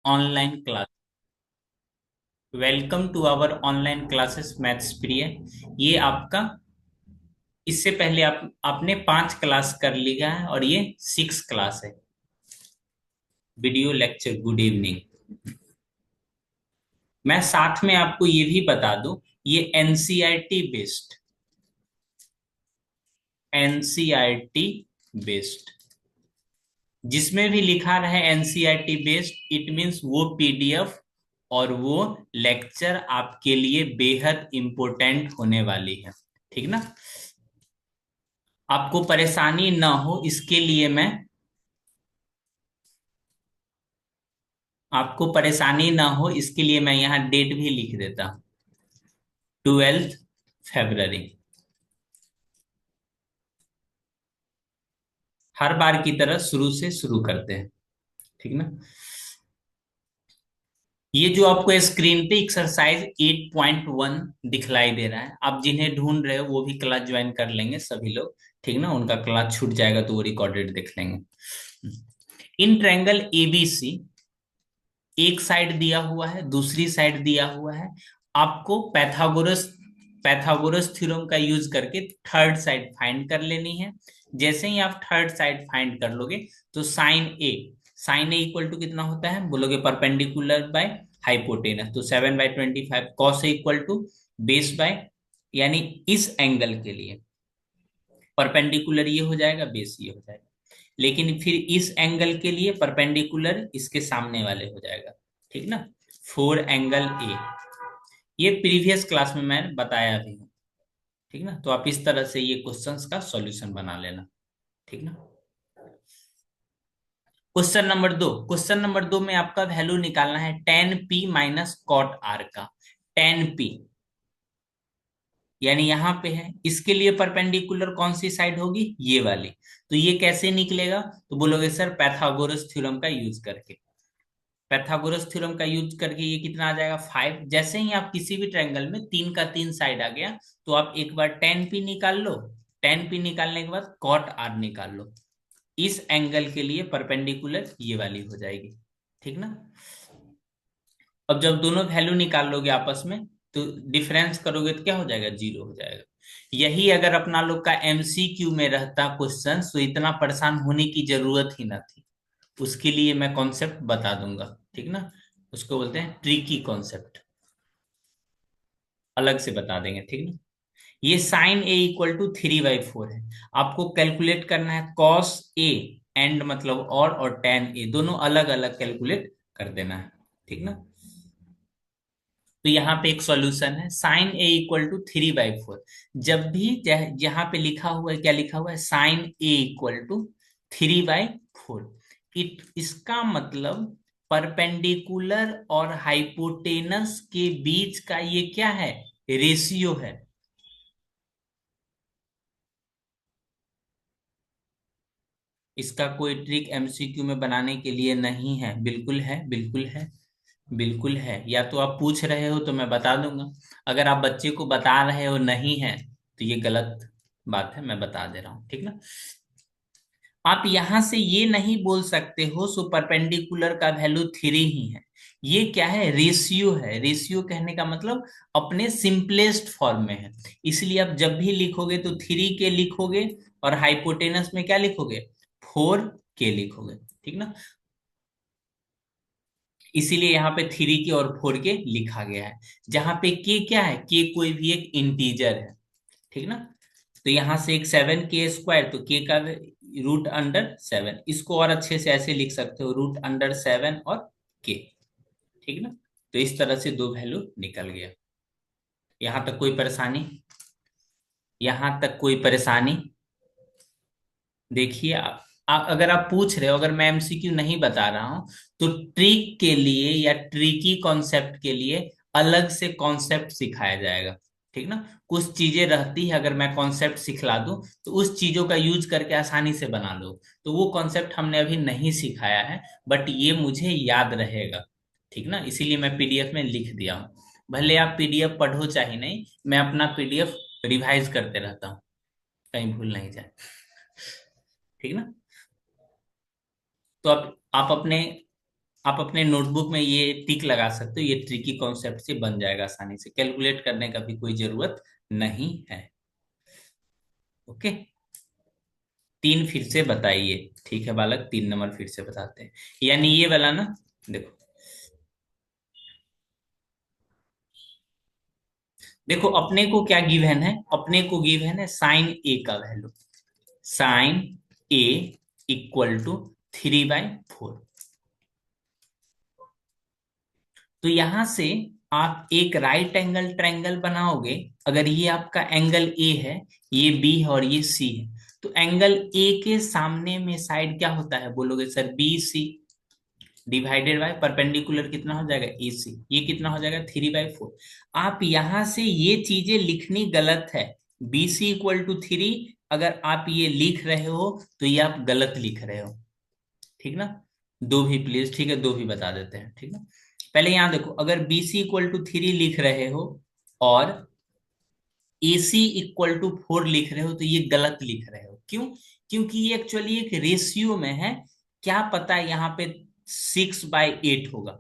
Online class. Welcome to our online classes maths प्रिय। ये आपका इससे पहले आपने 5 क्लास कर लिया है और ये 6 क्लास है। Video lecture good evening. मैं साथ में आपको ये भी बता दूं, ये एनसीईआरटी बेस्ड, एनसीईआरटी बेस्ड जिसमें भी लिखा रहे एनसीईआरटी बेस्ड, इट मीन्स वो पीडीएफ और वो लेक्चर आपके लिए बेहद इंपॉर्टेंट होने वाली है। ठीक ना। आपको परेशानी ना हो इसके लिए मैं आपको परेशानी ना हो इसके लिए मैं यहाँ डेट भी लिख देता हूँ, 12 फरवरी। हर बार की तरह शुरू से शुरू करते हैं। ठीक ना। ये जो आपको स्क्रीन पे एक्सरसाइज 8.1 दिखलाई दे रहा है, आप जिन्हें ढूंढ रहे हो वो भी क्लास ज्वाइन कर लेंगे सभी लोग। ठीक ना, उनका क्लास छूट जाएगा तो वो रिकॉर्डेड देख लेंगे। इन ट्रायंगल एबीसी, एक साइड दिया हुआ है, दूसरी साइड दिया हुआ है। आपको पैथागोरस पैथागोरस थ्योरम का यूज करके थर्ड साइड फाइंड कर लेनी है। जैसे ही आप थर्ड साइड फाइंड कर लोगे तो साइन ए इक्वल टू कितना होता है बोलोगे, परपेंडिकुलर बाय हाइपोटेनस, तो 7/25 cos A equal to base by, यानी इस एंगल के लिए परपेंडिकुलर ये हो जाएगा, बेस ये हो जाएगा। लेकिन फिर इस एंगल के लिए परपेंडिकुलर इसके सामने वाले हो जाएगा। ठीक ना। 4 एंगल ए, ये प्रीवियस क्लास में मैं बताया भी हूँ। ठीक ना, तो आप इस तरह से ये क्वेश्चंस का सॉल्यूशन बना लेना। ठीक ना। क्वेश्चन नंबर 2 में आपका वैल्यू निकालना है tan P minus cot R का। टेन पी यानी यहां पे है, इसके लिए परपेंडिकुलर कौन सी साइड होगी, ये वाली। तो ये कैसे निकलेगा, तो बोलोगे सर पैथागोरस थ्योरम का यूज करके। पैथागोरस थ्योरम का यूज करके ये कितना आ जाएगा, 5। जैसे ही आप किसी भी ट्रायंगल में 3 का 3 साइड आ गया तो आप एक बार टेन पी निकाल लो। टेन पी निकालने के बाद कॉट आर निकाल लो। इस एंगल के लिए परपेंडिकुलर ये वाली हो जाएगी। ठीक ना। अब जब दोनों वैल्यू निकाल लोगे आपस में तो डिफरेंस करोगे तो क्या हो जाएगा, 0 हो जाएगा। यही अगर अपना लोग का एमसीक्यू में रहता क्वेश्चन तो इतना परेशान होने की जरूरत ही ना थी। उसके लिए मैं कॉन्सेप्ट बता दूंगा। ठीक ना। उसको बोलते हैं ट्रिकी कॉन्सेप्ट, अलग से बता देंगे। ठीक ना। ये साइन ए इक्वल टू 3/4 है। आपको कैलकुलेट करना है कॉस ए एंड मतलब और टेन ए दोनों अलग अलग कैलकुलेट कर देना है। ठीक ना। तो यहाँ पे एक सॉल्यूशन है, साइन ए इक्वल टू 3/4। जब भी यहाँ पे लिखा हुआ है, क्या लिखा हुआ है, साइन ए इक्वल टू 3/4, इसका मतलब परपेंडिकुलर और हाइपोटेनस के बीच का ये क्या है, रेशियो है। इसका कोई ट्रिक एमसीक्यू में बनाने के लिए नहीं है, बिल्कुल है, बिल्कुल है, बिल्कुल है। या तो आप पूछ रहे हो तो मैं बता दूंगा, अगर आप बच्चे को बता रहे हो नहीं है तो ये गलत बात है, मैं बता दे रहा हूँ। ठीक ना। आप यहां से ये नहीं बोल सकते हो सो परपेंडिकुलर का वैल्यू 3 ही है। ये क्या है, रेशियो है। रेशियो कहने का मतलब अपने सिंपलेस्ट फॉर्म में है। इसलिए आप जब भी लिखोगे तो 3 के लिखोगे और हाइपोटेनस में क्या लिखोगे, 4 के लिखोगे। ठीक ना। इसीलिए यहाँ पे 3 के और 4 के लिखा गया है। जहां पे के क्या है, के कोई भी एक इंटीजर है। ठीक ना। तो यहां से एक 7 के स्क्वायर, तो के का √7, इसको और अच्छे से ऐसे लिख सकते हो, √7 और के। ठीक ना। तो इस तरह से दो वैल्यू निकल गया। यहां तक कोई परेशानी, यहां तक कोई परेशानी। देखिए अगर आप पूछ रहे हो, अगर मैं एमसीक्यू नहीं बता रहा हूं तो ट्रिक के लिए या ट्रिकी कॉन्सेप्ट के लिए अलग से कॉन्सेप्ट सिखाया जाएगा। ठीक ना। कुछ चीजें रहती है, अगर मैं कॉन्सेप्ट सिखला दूं तो उस चीजों का यूज करके आसानी से बना लो, तो वो कॉन्सेप्ट हमने अभी नहीं सिखाया है, बट ये मुझे याद रहेगा। ठीक ना, इसीलिए मैं पीडीएफ में लिख दिया हूँ। भले आप पीडीएफ पढ़ो चाहे नहीं, मैं अपना पीडीएफ रिवाइज करते रहता हूँ, कहीं भूल नहीं जाए। ठीक ना। तो आप अपने आप अपने नोटबुक में ये टिक लगा सकते हो, ये ट्रिकी कॉन्सेप्ट से बन जाएगा आसानी से, कैलकुलेट करने का भी कोई जरूरत नहीं है। ओके। तीन फिर से बताइए। ठीक है बालक, 3 नंबर फिर से बताते हैं, यानी ये वाला ना। देखो, देखो अपने को क्या गिवन है, अपने को गिवन है साइन ए का value, sine A equal to 3/4। तो यहां से आप एक राइट एंगल ट्रायंगल बनाओगे। अगर ये आपका एंगल ए है, ये बी है और ये सी है, तो एंगल ए के सामने में साइड क्या होता है बोलोगे sir, B C, divided by perpendicular कितना हो जाएगा, ए सी, ये कितना हो जाएगा 3/4। आप यहां से ये चीजें लिखनी गलत है, बी सी इक्वल टू 3, अगर आप ये लिख रहे हो तो ये आप गलत लिख रहे हो। ठीक ना। दो भी प्लीज, ठीक है, दो भी बता देते हैं, ठीक है। पहले यहां देखो, अगर बी सी इक्वल टू 3 लिख रहे हो और ए सी इक्वल टू 4 लिख रहे हो, तो ये गलत लिख रहे हो। क्यों? क्योंकि ये एक्चुअली एक रेशियो में है। क्या पता यहाँ पे 6/8 होगा,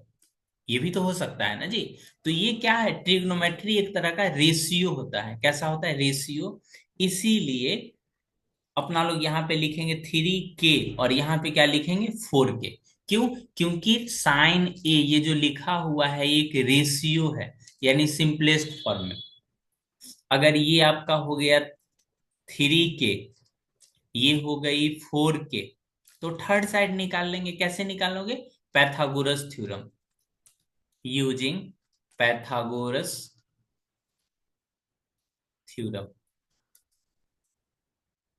ये भी तो हो सकता है ना जी। तो ये क्या है, ट्रिग्नोमेट्री एक तरह का रेशियो होता है। कैसा होता है, रेशियो। इसीलिए अपना लोग यहाँ पे लिखेंगे 3 के, और यहाँ पे क्या लिखेंगे 4 के। क्यों? क्योंकि साइन ए ये जो लिखा हुआ है ये एक रेशियो है, यानी सिंपलेस्ट फॉर्म में। अगर ये आपका हो गया 3 के, ये हो गई 4 के, तो थर्ड साइड निकाल लेंगे। कैसे निकालोगे, Pythagoras theorem, using Pythagoras theorem.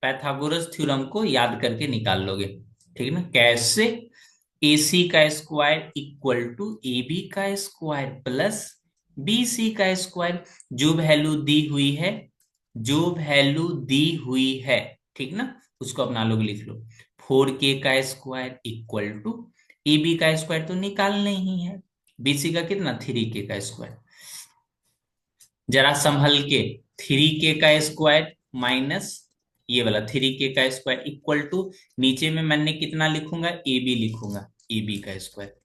Pythagoras theorem को याद करके निकाल लोगे। ठीक है ना। कैसे, ए सी का square equal to A B का स्क्वायर प्लस बी सी का स्क्वायर। जो वैल्यू दी हुई है, जो वैल्यू दी हुई है, ठीक ना, उसको अपना लोग लिख लो। 4 के का square equal to A B का स्क्वायर तो निकालना ही है, बी सी का कितना 3 के का स्क्वायर। जरा संभल के, 3 के का स्क्वायर माइनस ये वाला 3 के का स्क्वायर इक्वल टू, नीचे में मैंने कितना लिखूंगा, ए बी लिखूंगा, ए बी का स्क्वायर।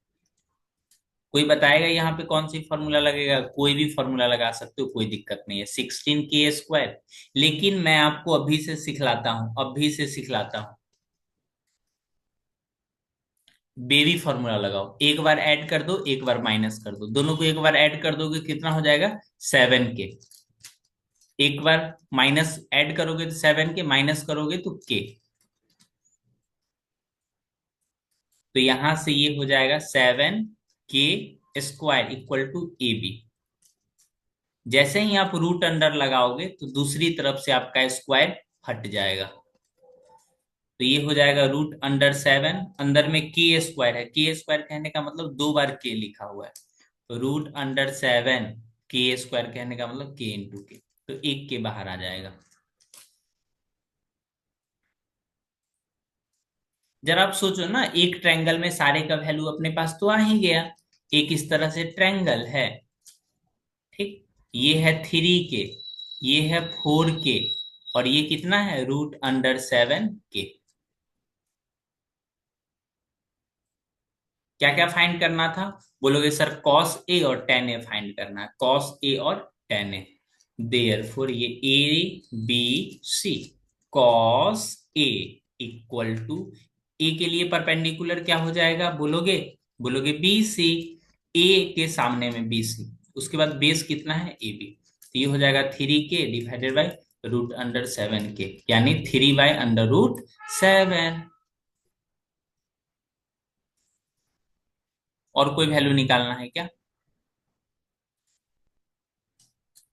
कोई बताएगा यहाँ पे कौन सी फॉर्मूला लगेगा, कोई भी फॉर्मूला लगा सकते हो, कोई दिक्कत नहीं है, 16 के स्क्वायर। लेकिन मैं आपको अभी से सिखलाता हूं, अभी से सिखलाता हूं, बेबी फॉर्मूला लगाओ। एक बार ऐड कर दो, एक बार माइनस कर दो, दोनों को एक बार ऐड कर दोगे कितना हो जाएगा 7 के। एक बार माइनस ऐड करोगे तो 7 के, माइनस करोगे तो के। तो यहां से ये हो जाएगा 7 k square equal to A B. जैसे ही आप रूट अंडर लगाओगे तो दूसरी तरफ से आपका स्क्वायर हट जाएगा। तो ये हो जाएगा √7, अंदर में के स्क्वायर है, के स्क्वायर कहने का मतलब 2 बार के लिखा हुआ है, तो √7 के स्क्वायर कहने का मतलब के इंटू के, तो एक के बाहर आ जाएगा। जरा आप सोचो ना, एक ट्रायंगल में सारे का वैल्यू अपने पास तो आ ही गया। एक इस तरह से ट्रायंगल है, ठीक, ये है 3 के, ये है 4 के, और ये कितना है √7 के। क्या क्या फाइंड करना था बोलोगे सर, कॉस ए और टेन ए फाइंड करना है, कॉस ए और टेन ए। देयरफॉर ये A B C, cos A equal to, A के लिए परपेंडिकुलर क्या हो जाएगा बोलोगे, बोलोगे बी सी, ए के सामने में बी सी, उसके बाद बेस कितना है ए बी, तो ये हो जाएगा 3 के डिवाइडेड बाई √7 के, यानी 3/√7। और कोई वैल्यू निकालना है क्या,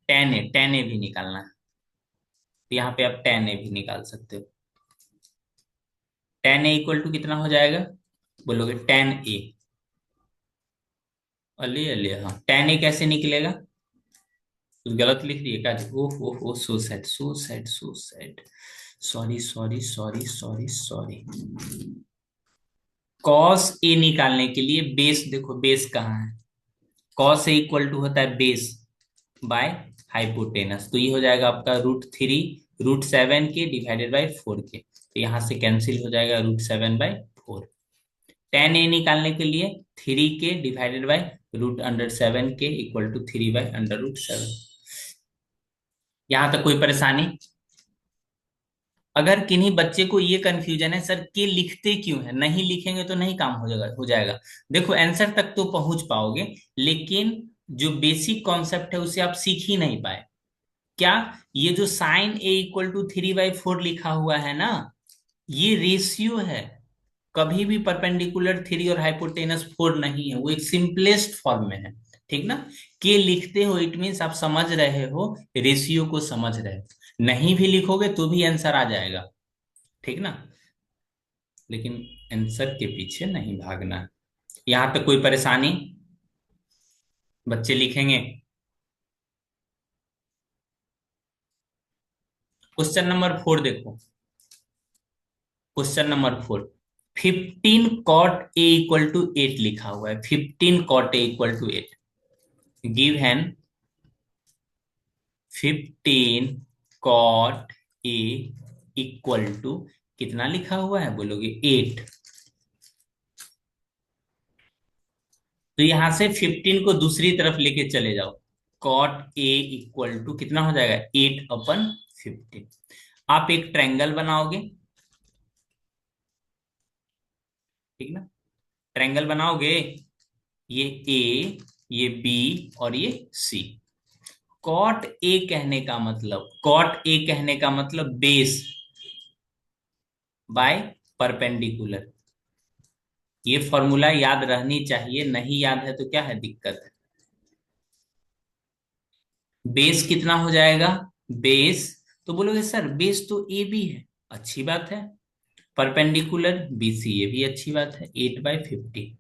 टेन ए भी निकालना है, तो यहाँ पे आप टेन ए भी निकाल सकते हो। टेन ए इक्वल टू कितना हो जाएगा बोलोगे, टेन ए, अले अले, हाँ टेन ए कैसे निकलेगा, कुछ गलत लिख दिए क्या, oh oh oh, so sad so sad so sad, sorry sorry sorry sorry sorry. Cos A निकालने के लिए बेस, देखो बेस कहाँ है, कॉस ए इक्वल टू होता है बेस बाय हाइपोटेनस, तो ये हो जाएगा आपका √3 √7 के डिवाइडेड बाय 4 के, तो यहां से कैंसिल हो जाएगा √7/4। टेन ए निकालने के लिए 3k डिवाइडेड बाय √7 के इक्वल टू 3/√7। यहां तक कोई परेशानी? अगर किन्हीं बच्चे को ये कंफ्यूजन है सर के लिखते क्यों है, नहीं लिखेंगे तो नहीं काम हो जाएगा। देखो आंसर तक तो पहुंच पाओगे, लेकिन जो बेसिक कॉन्सेप्ट है उसे आप सीख ही नहीं पाए। क्या? ये जो साइन ए इक्वल टू 3/4 लिखा हुआ है ना, ये रेशियो है। कभी भी परपेंडिकुलर 3 और हाइपोटेनस 4 नहीं है, वो एक सिंपलेस्ट फॉर्म में है। ठीक ना? के लिखते हो इट मीन्स आप समझ रहे हो, रेशियो को समझ रहे हो। नहीं भी लिखोगे तो भी आंसर आ जाएगा। ठीक ना? लेकिन आंसर के पीछे नहीं भागना है। यहां तक कोई परेशानी? बच्चे लिखेंगे। क्वेश्चन नंबर 4 देखो। क्वेश्चन नंबर 4, 15 cot a = 8 लिखा हुआ है। 15 cot a = 8। Given 15 cot a कितना लिखा हुआ है बोलोगे? 8। तो यहां से 15 को दूसरी तरफ लेके चले जाओ। cot a कितना हो जाएगा? 8/15। आप एक ट्रायंगल बनाओगे। ठीक ना? ट्रायंगल बनाओगे। ये ए, ये बी और ये सी। कॉट ए कहने का मतलब बेस बाय परपेंडिकुलर। ये फॉर्मूला याद रहनी चाहिए, नहीं याद है तो क्या है दिक्कत है। बेस कितना हो जाएगा? बेस, तो बोलोगे सर बेस तो ए बी है, अच्छी बात है। परपेंडिकुलर बी सी, ये भी अच्छी बात है, 8/50।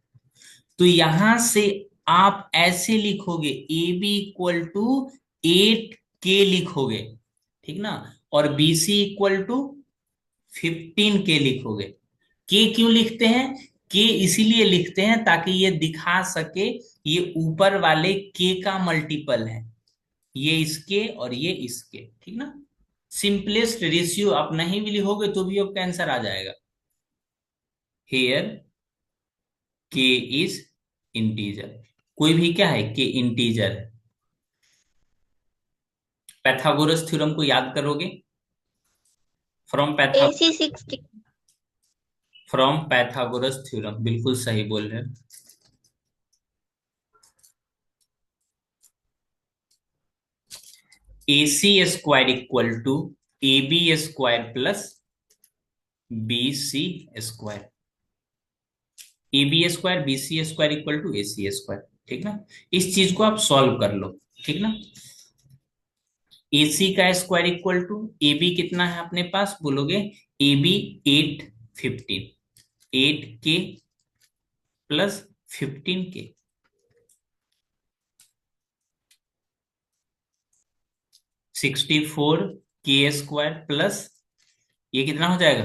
तो यहां से आप ऐसे लिखोगे A B equal to 8k लिखोगे। ठीक ना? और B C equal to 15k लिखोगे। के क्यों लिखते हैं? के इसीलिए लिखते हैं ताकि ये दिखा सके ये ऊपर वाले के का मल्टीपल है, ये इसके और ये इसके। ठीक ना? सिंपलेस्ट रेशियो आप नहीं भी लिखोगे तो भी आपका आंसर आ जाएगा। हेयर के इज इंटीजर। कोई भी क्या है? के इंटीजर है। पैथागोरस थ्योरम को याद करोगे। From AC 60। पैथागोरस थ्योरम, बिल्कुल सही बोल रहे हैं। AC² = AB² + BC²। AB²BC² = AC²। ठीक ना? इस चीज को आप सॉल्व कर लो। ठीक ना? AC का square equal to A B कितना है अपने पास बोलोगे? A B 8/15, 8k + 15k। 64k² plus ये कितना हो जाएगा?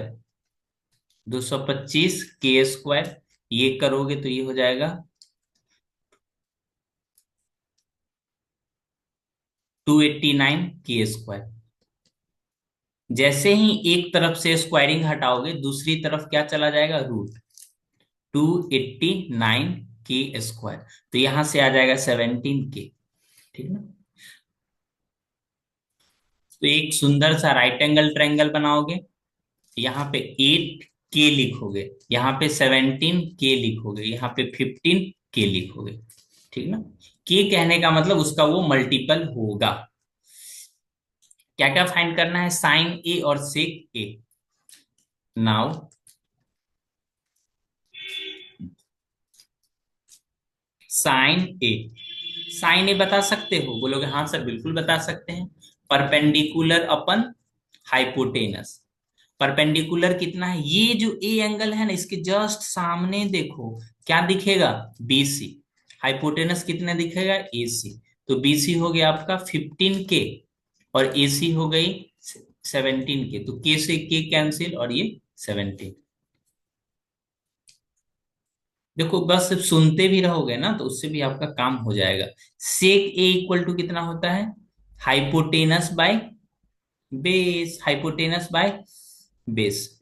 225k²। ये करोगे तो ये हो जाएगा 289k²। जैसे ही एक तरफ से स्क्वायरिंग हटाओगे दूसरी तरफ क्या चला जाएगा? रूट। 289k²। तो यहां से आ जाएगा 17k। ठीक ना? तो एक सुंदर सा राइट एंगल ट्रायंगल बनाओगे। यहाँ पे 8k लिखोगे, यहाँ पे 17k लिखोगे, यहाँ पे 15k लिखोगे। ठीक ना? के कहने का मतलब उसका वो मल्टीपल होगा। क्या क्या फाइंड करना है? साइन ए और सेक ए। नाउ साइन ए। साइन ए बता सकते हो बोलोगे? हाँ सर बिल्कुल बता सकते हैं। Perpendicular upon hypotenuse. परपेंडिकुलर कितना है? ये जो ए एंगल है ना, इसके जस्ट सामने देखो क्या दिखेगा? बीसी। हाइपोटेनस कितने दिखेगा? एसी। तो बीसी हो गया आपका 15k और एसी हो गई 17k। तो के से के कैंसिल और ये 17। देखो बस सिर्फ सुनते भी रहोगे ना तो उससे भी आपका काम हो जाएगा। सेक ए इक्वल टू कितना होता है? Hypotenuse by base. Hypotenuse by base.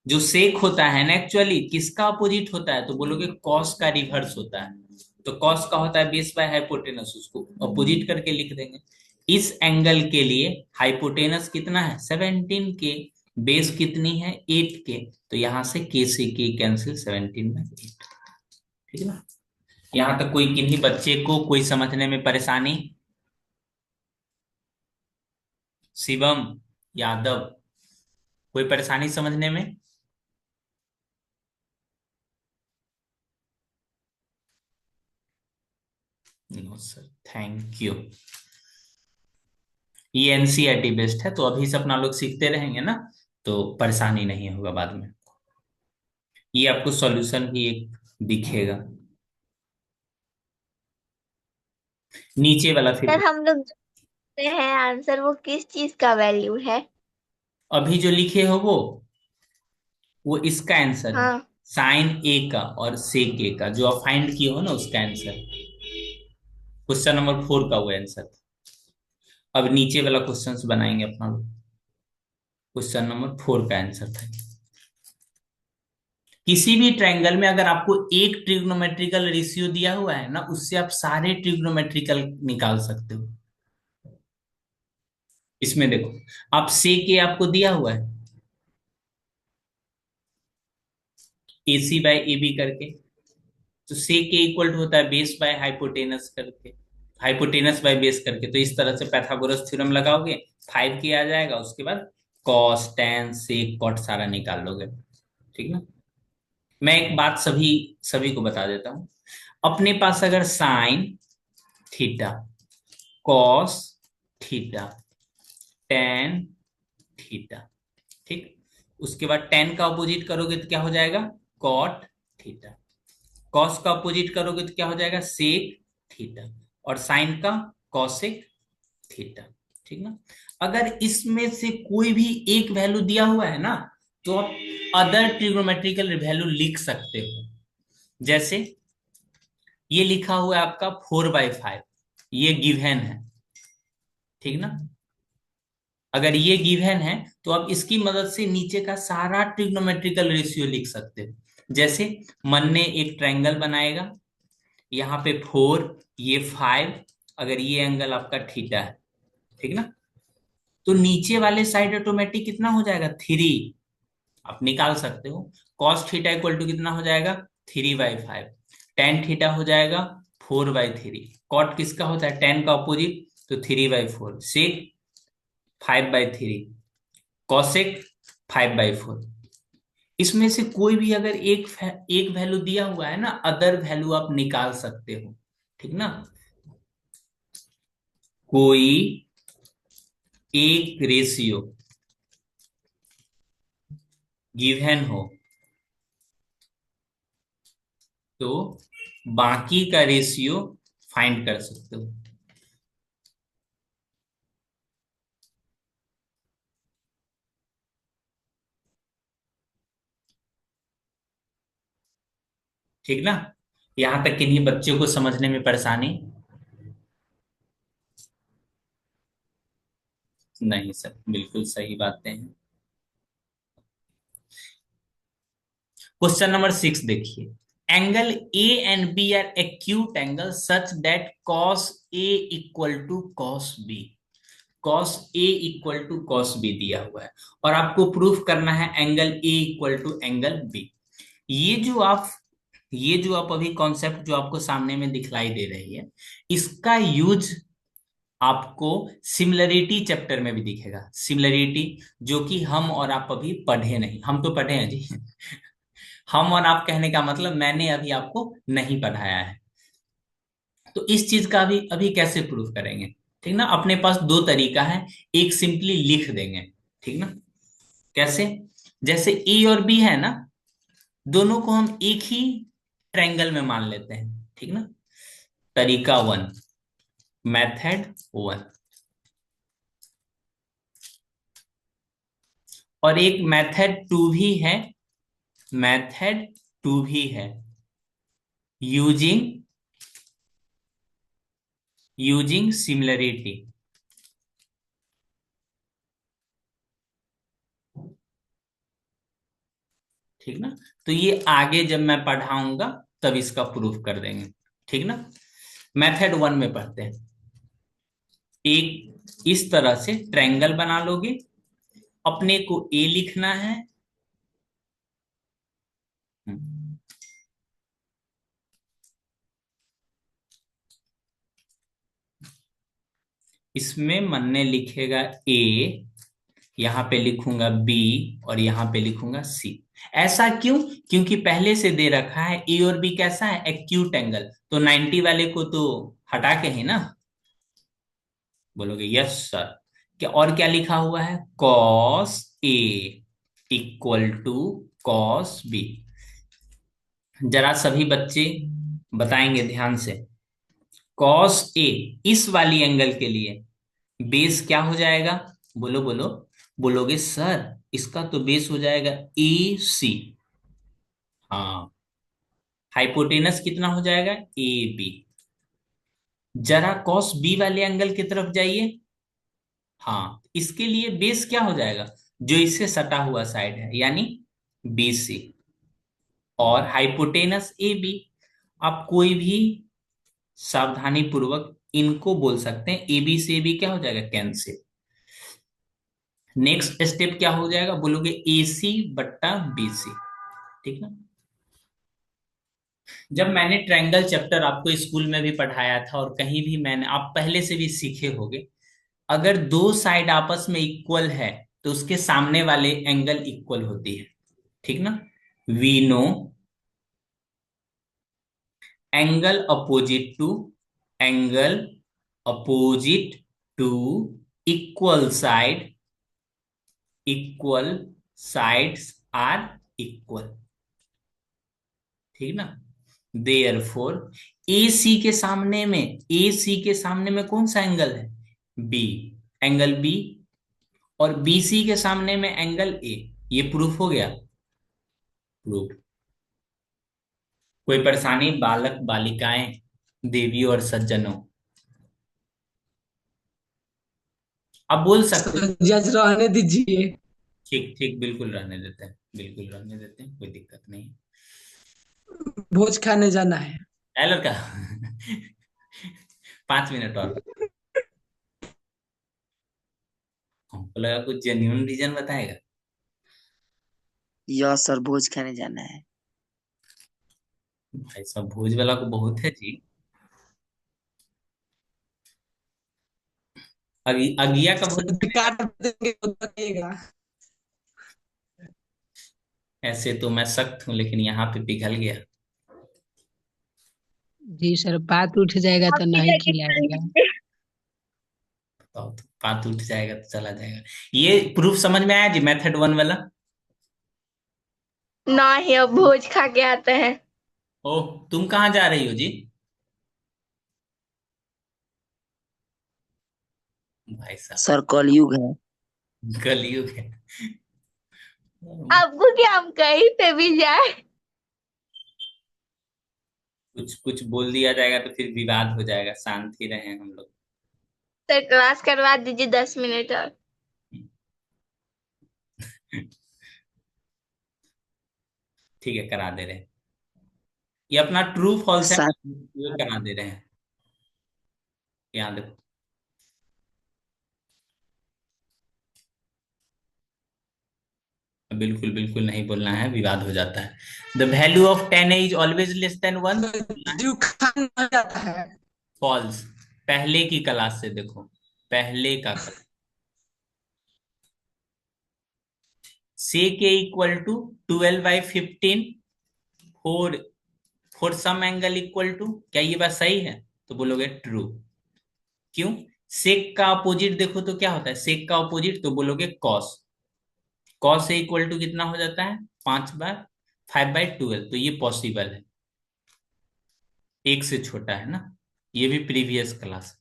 जो सेक होता है ना एक्चुअली किसका अपोजिट होता है, तो बोलोगे कॉस का रिवर्स होता है। तो कॉस का होता है बेस बाय हाइपोटेनस, उसको अपोजिट करके लिख देंगे। इस एंगल के लिए हाइपोटेनस कितना है 17 के, बेस कितनी है 8 के, तो यहां से के से के कैंसिल 17/8। ठीक है ना। यहाँ तक कोई किन्हीं बच्चे को कोई समझने में परेशानी? शिवम यादव, कोई परेशानी समझने में? No sir, thank you. ये एनसीईआरटी बेस्ड है, तो अभी से अपना लोग सीखते रहेंगे ना, तो परेशानी नहीं होगा बाद में। ये आपको सॉल्यूशन भी एक दिखेगा नीचे वाला फिर। सर हम लोग जो है आंसर वो किस चीज का वैल्यू है? अभी जो लिखे हो वो इसका आंसर है, हाँ। साइन ए का और सेक ए का, जो आप फाइंड किए हो ना उसका आंसर। क्वेश्चन नंबर 4 का वो आंसर। अब नीचे वाला क्वेश्चंस बनाएंगे अपना लोग। क्वेश्चन नंबर 4 का आंसर था। किसी भी ट्रायंगल में अगर आपको एक ट्रिग्नोमेट्रिकल रेशियो दिया हुआ है ना, उससे आप सारे ट्रिग्नोमेट्रिकल निकाल सकते हो। इसमें देखो, आप सेक ए आपको दिया हुआ है AC बाय AB करके, तो सेक ए इक्वल टू होता है बेस बाय हाइपोटेनस करके, हाइपोटेनस बाय बेस करके। तो इस तरह से पाइथागोरस थ्योरम लगाओगे, 5 के आ जाएगा, उसके बाद कॉस टेन सेक कॉट सारा निकाल लोगे। ठीक ना। मैं एक बात सभी सभी को बता देता हूं। अपने पास अगर sine theta, cos theta, tan theta, ठीक, उसके बाद टेन का अपोजिट करोगे तो क्या हो जाएगा कॉट थीटा, कॉस का अपोजिट करोगे तो क्या हो जाएगा सेक थीटा, और साइन का कॉसेक थीटा। ठीक ना। अगर इसमें से कोई भी एक वैल्यू दिया हुआ है ना, तो आप अदर ट्रिग्नोमेट्रिकल वैल्यू लिख सकते हो। जैसे ये लिखा हुआ है आपका 4/5, ये गिवन है। ठीक ना। अगर ये गिवन है तो आप इसकी मदद से नीचे का सारा ट्रिग्नोमेट्रिकल रेशियो लिख सकते हो। जैसे मन ने एक ट्रायंगल बनाएगा, यहाँ पे 4, ये 5, अगर ये एंगल आपका थीटा है, ठीक ना, तो नीचे वाले साइड ऑटोमेटिक कितना हो जाएगा 3, आप निकाल सकते हो। कॉस थीटा इक्वल टू कितना हो जाएगा 3/5, टेन थीटा हो जाएगा 4/3, कॉट किसका होता है टेन का अपोजिट, तो 3/4, सेक 5/3, कॉसेक 5/4। इसमें से कोई भी अगर एक वैल्यू दिया हुआ है ना, अदर वैल्यू आप निकाल सकते हो। ठीक ना। कोई एक रेशियो गिवन हो तो बाकी का रेशियो फाइंड कर सकते हो। ठीक ना। यहां तक किन्हीं बच्चों को समझने में परेशानी? नहीं सर, बिल्कुल सही बातें हैं। क्वेश्चन नंबर 6 देखिए। Angle A and B are acute angle such that cos A equal to cos B, cos A equal to cos B दिया हुआ है, और आपको प्रूफ करना है angle A equal to angle B. ये जो आप ये जो आप अभी कॉन्सेप्ट जो आपको सामने में दिखलाई दे रही है, इसका यूज आपको सिमिलरिटी चैप्टर में भी दिखेगा। सिमिलरिटी जो कि हम और आप अभी पढ़े नहीं, हम तो पढ़े हैं जी। हम और आप कहने का मतलब मैंने अभी आपको नहीं पढ़ाया है। तो इस चीज का अभी अभी कैसे प्रूफ करेंगे? ठीक ना। अपने पास दो तरीका है, एक सिंपली लिख देंगे, ठीक ना। कैसे? जैसे ए और बी है ना, दोनों को हम एक ही ट्रायंगल में मान लेते हैं, ठीक ना। तरीका वन, मेथड वन। और एक मेथड टू भी है, मेथड टू भी है, यूजिंग यूजिंग सिमिलरिटी। ठीक ना। तो ये आगे जब मैं पढ़ाऊंगा तब इसका प्रूफ कर देंगे, ठीक ना। मेथड 1 में पढ़ते हैं। एक इस तरह से ट्रायंगल बना लोगे, अपने को ए लिखना है। इसमें मन ने लिखेगा ए, यहां पे लिखूंगा बी, और यहां पे लिखूंगा सी। ऐसा क्यों? क्योंकि पहले से दे रखा है ए और बी कैसा है, एक्यूट एंगल, तो 90 वाले को तो हटा के ही ना। बोलोगे यस सर। क्या और क्या लिखा हुआ है, cos A equal to cos B. जरा सभी बच्चे बताएंगे ध्यान से। कॉस ए इस वाली एंगल के लिए बेस क्या हो जाएगा, बोलो बोलो। बोलोगे सर इसका तो बेस हो जाएगा ए सी। हाँ, हाइपोटेनस कितना हो जाएगा, ए बी। जरा कॉस बी वाले एंगल की तरफ जाइए। हाँ, इसके लिए बेस क्या हो जाएगा, जो इससे सटा हुआ साइड है, यानी बी सी। और हाइपोटेनस ए बी। आप कोई भी सावधानी पूर्वक इनको बोल सकते हैं, ए बी से बी क्या हो जाएगा, कैंसिल। नेक्स्ट स्टेप क्या हो जाएगा, बोलोगे ए सी बट्टा बी सी, ठीक ना। जब मैंने ट्रायंगल चैप्टर आपको स्कूल में भी पढ़ाया था और कहीं भी मैंने, आप पहले से भी सीखे होंगे, अगर दो साइड आपस में इक्वल है तो उसके सामने वाले एंगल इक्वल होती है, ठीक ना। We know angle opposite to, angle opposite to equal side, equal sides are equal, ठीक ना। देयरफॉर ए सी के सामने में, ए सी के सामने में कौन सा एंगल है, बी, एंगल बी। और बी सी के सामने में एंगल ए। ये प्रूफ हो गया, प्रूफ। कोई परेशानी बालक बालिकाएं, देवी और सज्जनों, आप बोल सकते हो। जज रहने दीजिए। ठीक ठीक, बिल्कुल रहने देते हैं, बिल्कुल रहने देते हैं, कोई दिक्कत नहीं। भोज खाने जाना है। है लड़का। 5 मिनट और। हमको लगा कुछ जेन्युइन रीजन बताएगा। यह सर भोज खाने जाना है। भाई साहब भोज वाला को बहुत है जी। अगिया का भोज बनेगा। काट देंगे तो बनेगा। ऐसे तो मैं सख्त हूं, लेकिन यहाँ पे पिघल गया। जी सर, बात उठ जाएगा तो आपकी नहीं जगह पर खिलाएगा। लीजिए। तो बात उठ जाएगा तो चला जाएगा। ये प्रूफ समझ में आया जी, मेथड 1 वाला। ना ही अब भोज खा के आते हैं। ओह, तुम कहाँ जा रही हो जी। भाई साहब, सर कलयुग है। कलयुग है। आपको क्या, हम कहीं पे भी जाए। कुछ कुछ बोल दिया जाएगा तो फिर विवाद हो जाएगा, शांति रहे हम लोग। सर क्लास करवा दीजिए 10 मिनट और। ठीक है, करा दे रहे हैं। ये अपना ट्रू फॉल्स है, सात वो करा दे रहे हैं। यहाँ देखो, बिल्कुल बिल्कुल नहीं बोलना है, विवाद हो जाता है। The value of 10 is always less than 1। जीव खान हो जाता है। फॉल्स। पहले की क्लास से देखो, पहले का class. sec a equal to 12/15 four, for some angle equal to, क्या ये बात सही है, तो बोलोगे ट्रू। क्यों? सेक का अपोजिट देखो तो क्या होता है, सेक का अपोजिट तो बोलोगे cos. Cos A equal to कितना हो जाता है, 5/5/12, तो ये पॉसिबल है, एक से छोटा है ना। ये भी previous class.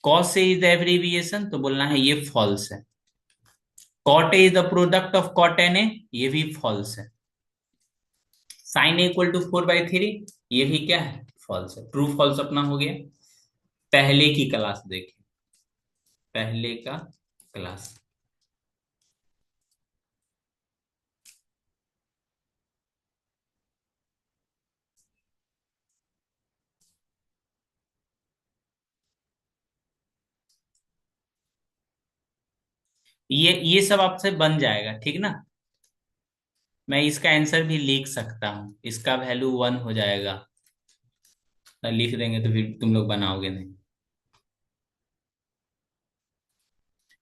Cos A is the abbreviation, तो बोलना है ये फॉल्स है। Cot A is the product of cot an A, ये भी फॉल्स है। साइन ए इक्वल टू 4/3, ये भी क्या है, फॉल्स है। ट्रू फॉल्स अपना हो गया। पहले की क्लास देखें, पहले का क्लास। ये सब आपसे बन जाएगा, ठीक ना। मैं इसका आंसर भी लिख सकता हूँ, इसका वैल्यू 1 हो जाएगा। लिख देंगे तो फिर तुम लोग बनाओगे नहीं।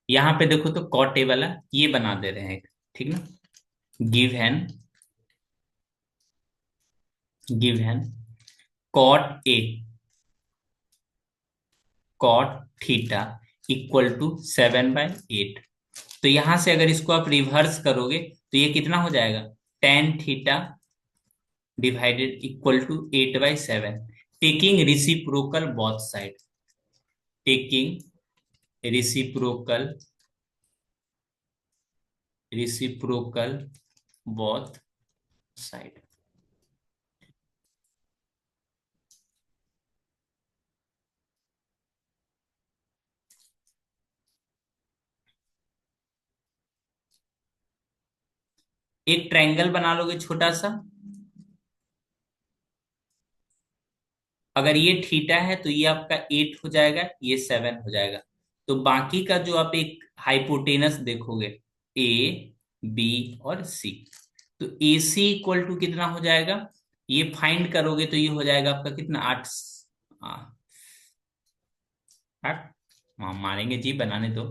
यहाँ पे देखो तो कॉट ए वाला ये बना दे रहे हैं, ठीक ना। Given, given cot A, cot theta equal to 7/8। तो यहां से अगर इसको आप रिवर्स करोगे तो ये कितना हो जाएगा, tan theta divided equal to 8/7, taking reciprocal both side, taking reciprocal, reciprocal both side. एक ट्रायंगल बना लोगे छोटा सा, अगर ये थीटा है तो ये आपका 8 हो जाएगा, ये 7 हो जाएगा। तो बाकी का जो आप एक हाइपोटेनस देखोगे, ए बी और सी, तो ए सी इक्वल टू कितना हो जाएगा, ये फाइंड करोगे तो ये हो जाएगा आपका कितना, 8। हाँ, 8। हाँ मारेंगे जी, बनाने दो।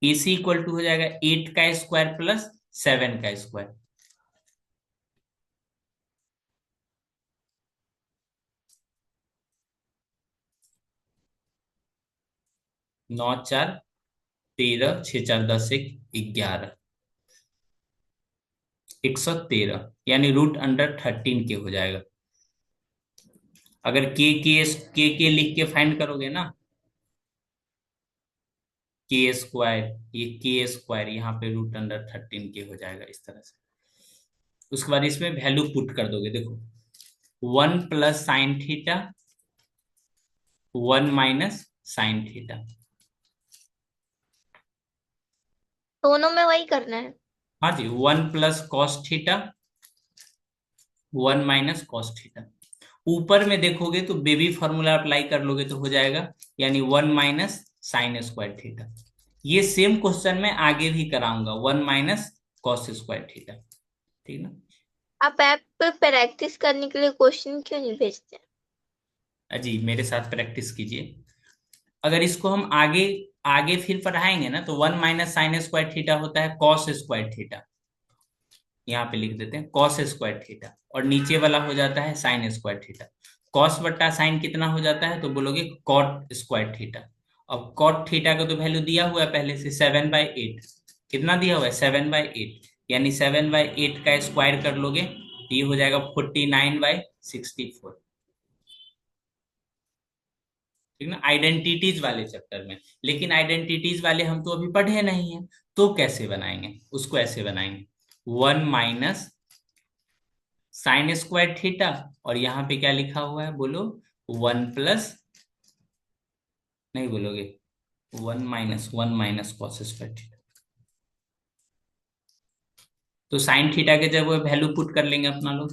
ए सी इक्वल टू हो जाएगा 8 का स्क्वायर प्लस 7 का स्क्वायर। 9×4 = 13, 6×4 = 10, 11, 113, यानी √13 के हो जाएगा। अगर के लिख के फाइंड करोगे ना, के स्क्वायर, ये के स्क्वायर यहाँ पे √13 के हो जाएगा इस तरह से। उसके बाद इसमें वैल्यू पुट कर दोगे, देखो 1 + sin θ, 1 - sin θ। दोनों में वही करना है। हाँ जी, 1 + cos θ, 1 - cos θ। ऊपर में देखोगे तो बेबी फॉर्मूला अप्लाई कर लोगे तो हो जाएगा, यानी 1 - sin²θ। ये सेम क्वेश्चन मैं आगे भी कराऊंगा, 1 - cos²θ, ठीक ना। आप ऐप पे प्रैक्टिस करने के लिए क्वेश्चन क्यों नहीं भेजते? अजी मेरे साथ प्रैक्टिस कीजिए। अगर इसको हम आगे आगे फिर पढ़ाएंगे ना, तो 1 - sin² होता है cos²θ। यहाँ पे लिख देते हैं cos²θ, और नीचे वाला हो जाता है sin²θ। cos बट्टा साइन कितना हो जाता है, तो बोलोगे cot²θ। अब cot थीटा का तो वैल्यू दिया हुआ है पहले से, 7/8। कितना दिया हुआ है, 7/8, यानी 7/8 का स्क्वायर कर लोगे तो ये हो जाएगा 49/64, ठीक ना, आइडेंटिटीज वाले चैप्टर में। लेकिन आइडेंटिटीज वाले हम तो अभी पढ़े नहीं है, तो कैसे बनाएंगे उसको, ऐसे बनाएंगे 1 - sin²θ, और यहाँ पे क्या लिखा हुआ है बोलो, 1 प्लस, नहीं बोलोगे, 1 - cos²θ। तो sin θ के जब वैल्यू पुट कर लेंगे अपना लोग,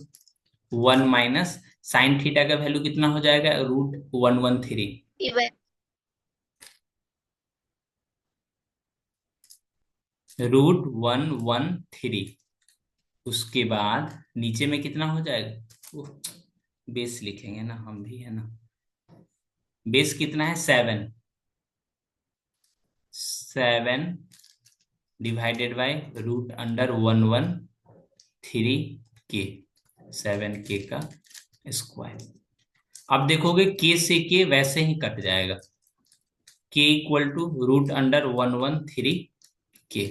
1 - sin θ का वैल्यू कितना हो जाएगा, √113, √113। उसके बाद नीचे में कितना हो जाएगा, बेस लिखेंगे ना हम भी, है ना। बेस कितना है, 7, 7 डिवाइडेड बाय √113 के, 7 के का स्क्वायर। अब देखोगे के से के वैसे ही कट जाएगा, के इक्वल टू √113 के।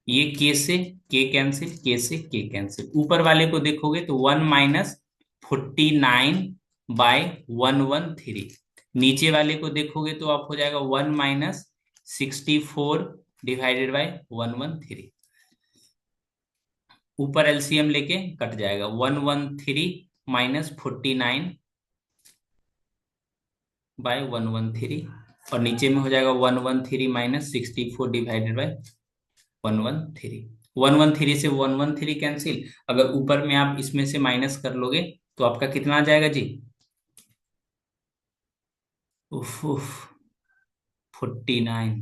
ये के से के कैंसिल, के से के कैंसिल। ऊपर वाले को देखोगे तो 1 - 49/113। नीचे वाले को देखोगे तो आप हो जाएगा 1 - 64/113। ऊपर एलसीएम लेके कट जाएगा, 113 - 49/113, और नीचे में हो जाएगा 113 - 64/113। 113 से 113 कैंसिल। अगर ऊपर में आप इसमें से माइनस कर लोगे तो आपका कितना आ जाएगा जी, उफ उफ 49,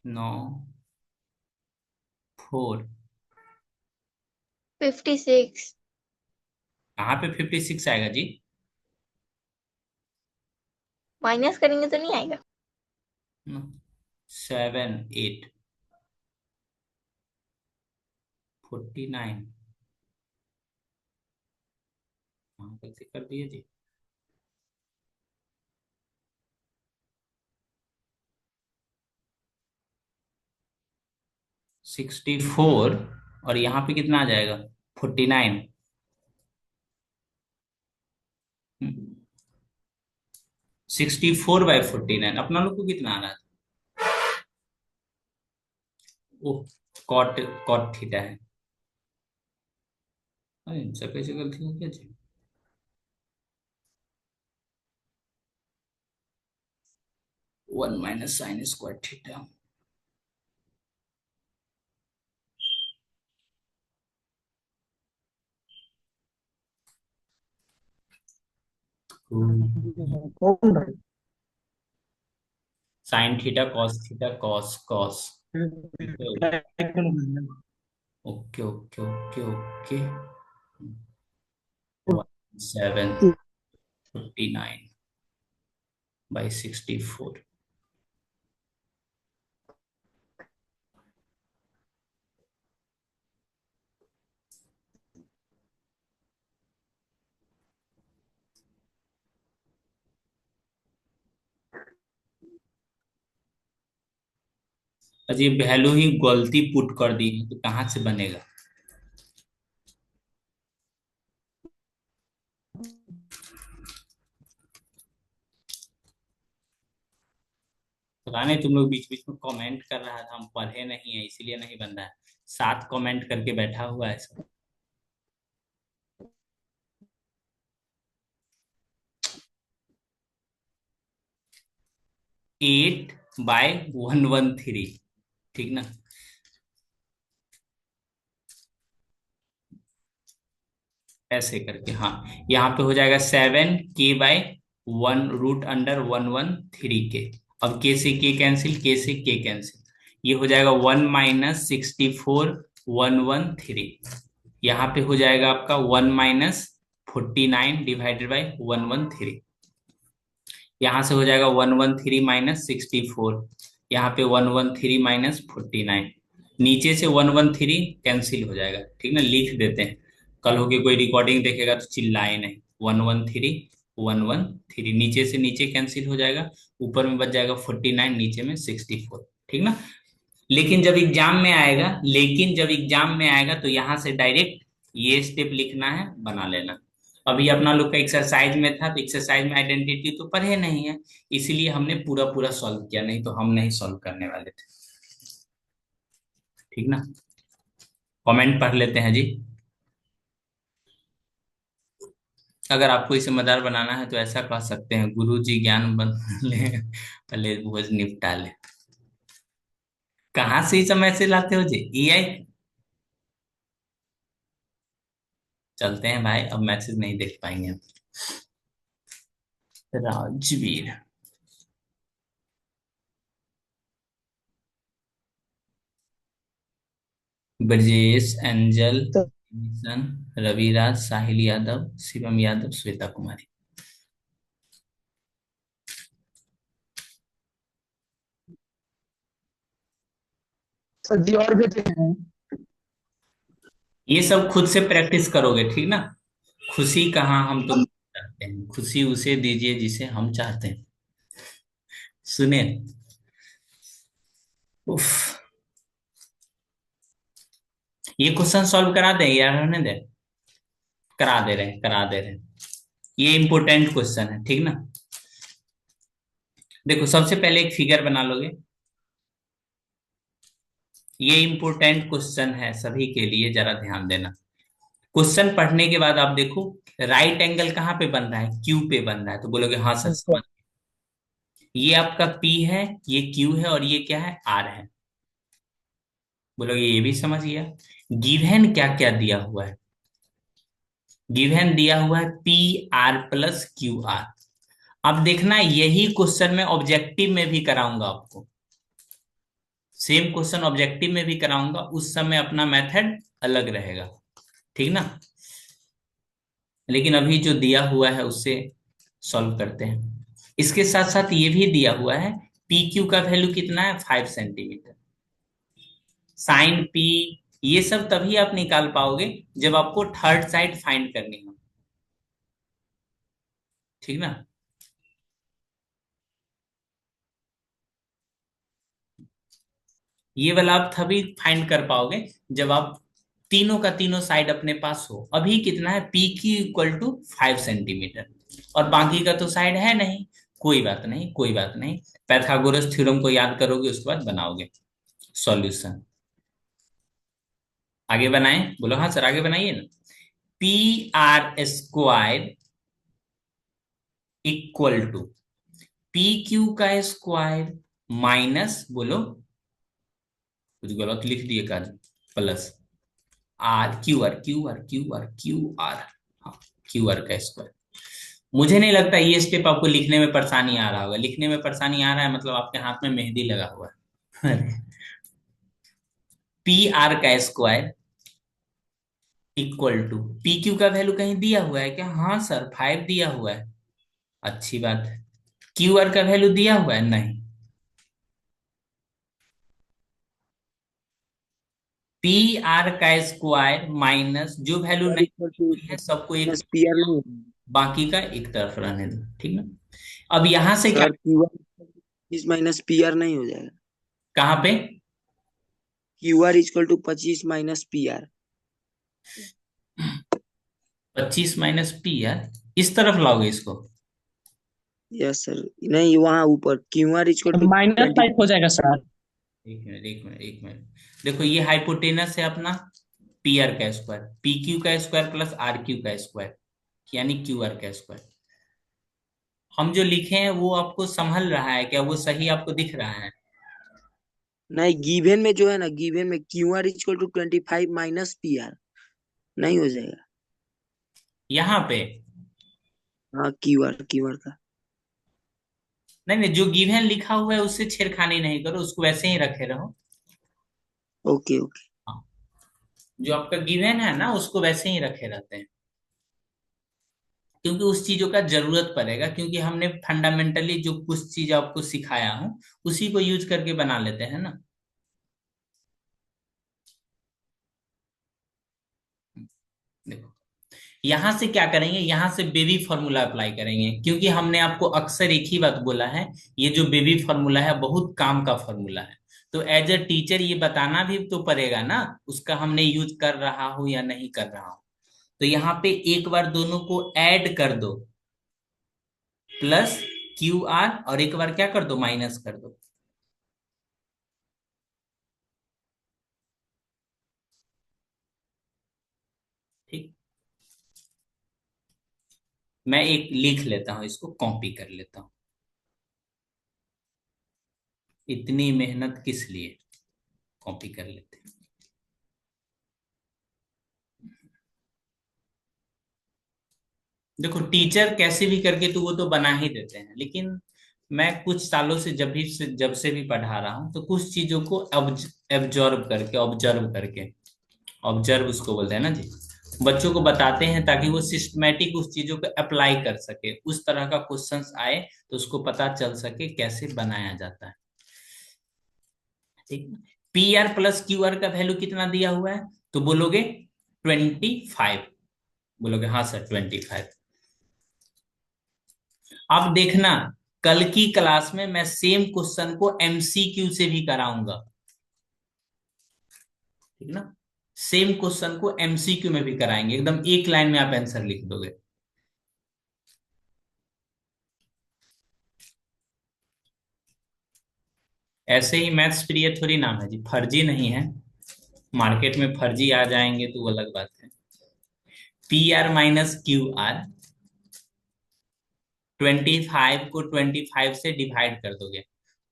9, 4। 56। कहाँ पे 56 आएगा जी? माइनस करेंगे तो नहीं आएगा। 7, 8, 49। हाँ, कैसे कर दिए जी? 64, और यहाँ पे कितना आ जाएगा? 49। 64/49 अपना लोग को कितना आ रहा है? ओह, कॉट कॉट थीटा है। अरे इनसे कैसे गलती हो गया जी? 1 माइनस साइन स्क्वायर थीटा। कौन भाई? Sine theta cos theta cos cos. Okay okay okay okay. 7/59/64। अजी वैल्यू ही गलती पुट कर दी है, तो कहाँ से बनेगा? पता नहीं, तुम लोग बीच बीच में कमेंट कर रहा था, हम पढ़े नहीं है इसीलिए नहीं बन रहा है। 7 कमेंट करके बैठा हुआ है सब। 8/113, ठीक ना? ऐसे करके, हाँ। यहाँ पे हो जाएगा 7k/1√√113 के। अब के से के कैंसिल, के से के कैंसिल। ये हो जाएगा 1 - 64/113। यहाँ पे हो जाएगा आपका 1 - 49 डिवाइडेड बाई 113। यहाँ से हो जाएगा 113 - 64। यहाँ पे 113 - 49। नीचे से 113 कैंसिल हो जाएगा, ठीक ना? लिख देते हैं, कल होके कोई रिकॉर्डिंग देखेगा तो चिल्लाए नहीं। 113 नीचे से नीचे कैंसिल हो जाएगा। ऊपर में बच जाएगा 49, नीचे में 64, ठीक ना? लेकिन जब एग्जाम में आएगा तो यहाँ से डायरेक्ट ये स्टेप लिखना है, बना लेना। अभी अपना लोग का एक्सरसाइज में था, तो एक्सरसाइज में आइडेंटिटी तो पढ़े नहीं है, इसलिए हमने पूरा पूरा सॉल्व किया, नहीं तो हम नहीं सॉल्व करने वाले थे, ठीक ना? कमेंट पढ़ लेते हैं जी। अगर आपको इसे मजेदार बनाना है तो ऐसा कह सकते हैं, गुरु जी ज्ञान बन ले, पहले भोज निपटा ले। कहाँ से ही समय से लाते हो जी? एआई। चलते हैं भाई, अब मैसेज नहीं देख पाएंगे हम। राजवीर, ब्रजेश, एंजल, तो मिशन, रविराज, साहिल यादव, शिवम यादव, श्वेता कुमारी। सर जी और बेटे हैं? ये सब खुद से प्रैक्टिस करोगे, ठीक ना? खुशी कहाँ हम तुम चाहते हैं, खुशी उसे दीजिए जिसे हम चाहते हैं। सुने? उफ, ये क्वेश्चन सॉल्व करा दें या रहने दे? करा दे रहे हैं, करा दे रहे हैं। ये इंपॉर्टेंट क्वेश्चन है, ठीक ना? देखो, सबसे पहले एक फिगर बना लोगे। ये इंपॉर्टेंट क्वेश्चन है सभी के लिए, जरा ध्यान देना। क्वेश्चन पढ़ने के बाद आप देखो, राइट एंगल कहाँ पे बन रहा है? क्यू पे बन रहा है, तो बोलोगे हाँ सर समझ। ये आपका पी है, ये क्यू है, और ये क्या है? आर है। बोलोगे ये भी समझ गया। गिवन क्या क्या दिया हुआ है? गिवन दिया हुआ है P R plus Q are. अब देखना यही क्वेश्चन में ऑब्जेक्टिव में भी कराऊंगा आपको, सेम क्वेश्चन ऑब्जेक्टिव में भी कराऊंगा, उस समय अपना मेथड अलग रहेगा, ठीक ना। लेकिन अभी जो दिया हुआ है उससे सॉल्व करते हैं। इसके साथ साथ ये भी दिया हुआ है, पी क्यू का वैल्यू कितना है, 5 सेंटीमीटर। साइन पी, ये सब तभी आप निकाल पाओगे जब आपको थर्ड साइड फाइंड करनी हो, ठीक ना। ये वाला आप तभी फाइंड कर पाओगे जब आप तीनों का तीनों साइड अपने पास हो। अभी कितना है, P Q equal to 5 centimetre, और बाकी का तो साइड है नहीं। कोई बात नहीं, कोई बात नहीं, पैथागोरस थ्योरम को याद करोगे उसके बाद बनाओगे सॉल्यूशन। आगे बनाएं, बोलो हाँ सर आगे बनाइए ना। P R square equal to P Q का स्क्वायर माइनस, बोलो कुछ गलत लिख दिए का, plus R Q R Q R Q R Q R, हाँ क्यू आर का स्क्वायर। मुझे नहीं लगता ये स्टेप आपको लिखने में परेशानी आ रहा होगा, लिखने में परेशानी आ रहा है मतलब आपके हाथ में मेहंदी लगा हुआ है। पी आर का square equal to P Q का वैल्यू कहीं दिया हुआ है क्या, हाँ सर 5 दिया हुआ है, अच्छी बात है। क्यू आर का वैल्यू दिया हुआ है, नहीं। पी आर का स्क्वायर माइनस जो वैल्यू आर नहीं इक्वल दी टू हुई है सबको एक, माइनस पी आर नहीं है बाकी का एक तरफ रहने दो, ठीक ना। अब यहां से क्या, sir, Q R is minus P R नहीं हो जाएगा। कहां पे, Q R equal to 25 - P R. 25 - P यार, इस तरफ लाओगे इसको। यस सर, नहीं वहाँ ऊपर Q R equal to minus 20। 5 हो जाएगा सर। एक मिनट एक मिनट एक मिनट, देखो ये हाइपोटेनस है अपना, पी आर का स्क्वायर, पी क्यू का स्क्वायर प्लस आर क्यू का स्क्वायर, यानी क्यू आर का स्क्वायर। हम जो लिखे हैं वो आपको संभल रहा है क्या, वो सही आपको दिख रहा है। नहीं, गिवन में जो है ना, गिवन में Q R equal to 25 - P R नहीं हो जाएगा। यहाँ पे हाँ, क्यू आर का। नहीं नहीं, जो गिवन लिखा हुआ है उससे छेड़खानी नहीं करो, उसको वैसे ही रखे रहो। Okay okay. हाँ, जो आपका गिवन है ना उसको वैसे ही रखे रहते हैं, क्योंकि उस चीजों का जरूरत पड़ेगा, क्योंकि हमने फंडामेंटली जो कुछ चीज आपको सिखाया हूँ उसी को यूज करके बना लेते हैं ना। देखो यहां से क्या करेंगे, यहां से बेबी फॉर्मूला अप्लाई करेंगे, क्योंकि हमने आपको अक्सर एक ही बात बोला है, ये जो बेबी फॉर्मूला है बहुत काम का फॉर्मूला है। तो एज अ टीचर ये बताना भी तो पड़ेगा ना, उसका हमने यूज कर रहा हूं या नहीं कर रहा हूं। तो यहाँ पे एक बार दोनों को ऐड कर दो, प्लस क्यू आर, और एक बार क्या कर दो, माइनस कर दो। ठीक, मैं एक लिख लेता हूं, इसको कॉपी कर लेता हूं, इतनी मेहनत किस लिए, कॉपी कर लेते हैं। देखो टीचर कैसे भी करके तो वो तो बना ही देते हैं, लेकिन मैं कुछ सालों से जब से भी पढ़ा रहा हूँ तो कुछ चीजों को ऑब्जर्व करके, ऑब्जर्व उसको बोलते हैं ना जी, बच्चों को बताते हैं ताकि वो सिस्टमेटिक उस चीजों को अप्लाई कर सके, उस तरह का क्वेश्चंस आए तो उसको पता चल सके कैसे बनाया जाता है, ठीक। P R plus Q R का वैल्यू कितना दिया हुआ है, तो बोलोगे 25, बोलोगे हाँ सर 25। अब देखना कल की क्लास में मैं सेम क्वेश्चन को एमसीक्यू से भी कराऊंगा, ठीक ना। सेम क्वेश्चन को एमसीक्यू में भी कराएंगे, एकदम एक लाइन में आप आंसर लिख दोगे। ऐसे ही मैथ्स प्रिय थोड़ी नाम है जी, फर्जी नहीं है, मार्केट में फर्जी आ जाएंगे तो वो अलग बात है। P are minus Q R, 25 को 25 से डिवाइड कर दोगे,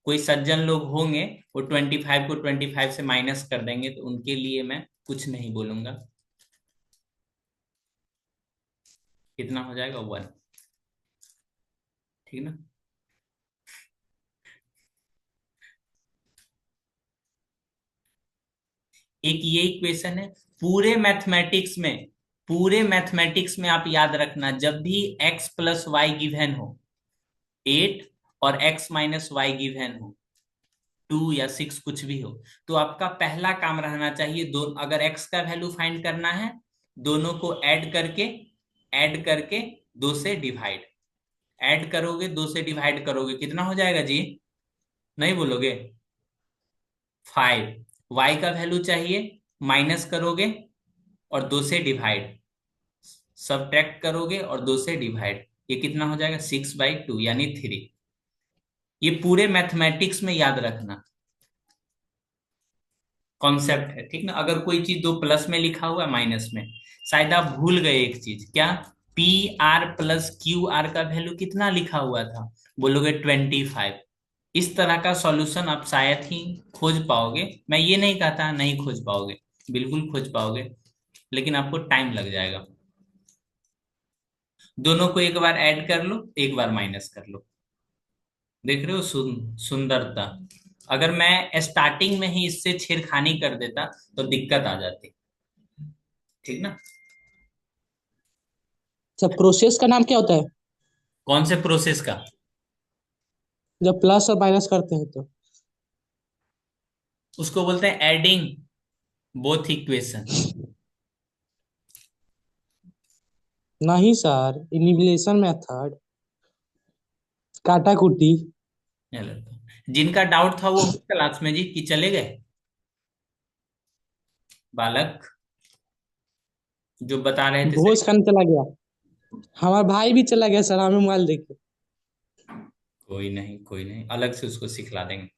कोई सज्जन लोग होंगे वो 25 को 25 से माइनस कर देंगे, तो उनके लिए मैं कुछ नहीं बोलूंगा। कितना हो जाएगा, 1, ठीक ना। एक ये इक्वेशन है। पूरे मैथमेटिक्स में पूरे मैथमेटिक्स में आप याद रखना, जब भी x प्लस वाई गिवन हो 8 और x माइनस वाई गिवन हो 2 या 6 कुछ भी हो, तो आपका पहला काम रहना चाहिए, दो अगर x का वैल्यू फाइंड करना है, दोनों को ऐड करके 2 से डिवाइड, ऐड करोगे 2 से डिवाइड करोगे कितना हो जाएगा जी? नहीं बोलोगे? 5। y का वैल्यू चाहिए, माइनस करोगे और 2 से डिवाइड, सब्ट्रैक्ट करोगे और 2 से डिवाइड, ये कितना हो जाएगा? 6/2 यानी 3। ये पूरे मैथमेटिक्स में याद रखना कॉन्सेप्ट है, ठीक ना। अगर कोई चीज दो प्लस में लिखा हुआ है माइनस में, शायद आप भूल गए एक चीज, क्या? P R plus Q R का वैल्यू कितना लिखा हुआ था? बोलोगे 25। इस तरह का सॉल्यूशन आप शायद ही खोज पाओगे। मैं ये नहीं कहता नहीं खोज पाओगे, बिल्कुल खोज पाओगे, लेकिन आपको टाइम लग जाएगा। दोनों को एक बार ऐड कर लो, एक बार माइनस कर लो। देख रहे हो सुंदरता? अगर मैं स्टार्टिंग में ही इससे छेड़खानी कर देता तो दिक्कत आ जाती, ठीक ना। सब प्रोसेस का नाम क्या होता है? कौन से प्रोसेस का? जब प्लस और माइनस करते हैं तो? उसको बोलते हैं एडिंग बोथ इक्वेशन। नहीं सर, इनिबिलेशन मेथड, काटा कुटी। जिनका डाउट था वो क्लास में जी कि चले गए बालक जो बता रहे थे सही? भोज खाने चला गया। हमारा भाई भी चला गया सर, हमें मोबाइल देके। कोई नहीं, कोई नहीं, अलग से उसको सिखला देंगे।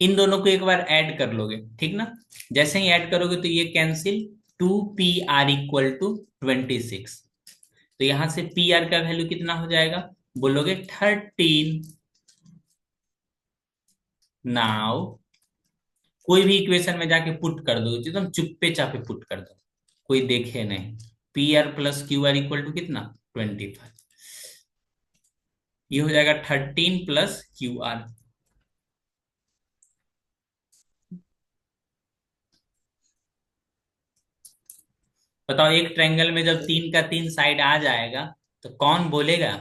इन दोनों को एक बार ऐड कर लोगे, ठीक ना। जैसे ही ऐड करोगे तो ये कैंसिल, 2pr = 26। तो यहां से पी आर का वैल्यू कितना हो जाएगा? बोलोगे 13। नाउ कोई भी इक्वेशन में जाके पुट कर दो, एकदम चुप्पे चापे पुट कर दो, कोई देखे नहीं। P R plus Q R equal to कितना? 25। ये हो जाएगा 13 प्लस क्यू आर। बताओ, एक ट्रायंगल में जब 3 का 3 साइड आ जाएगा तो कौन बोलेगा?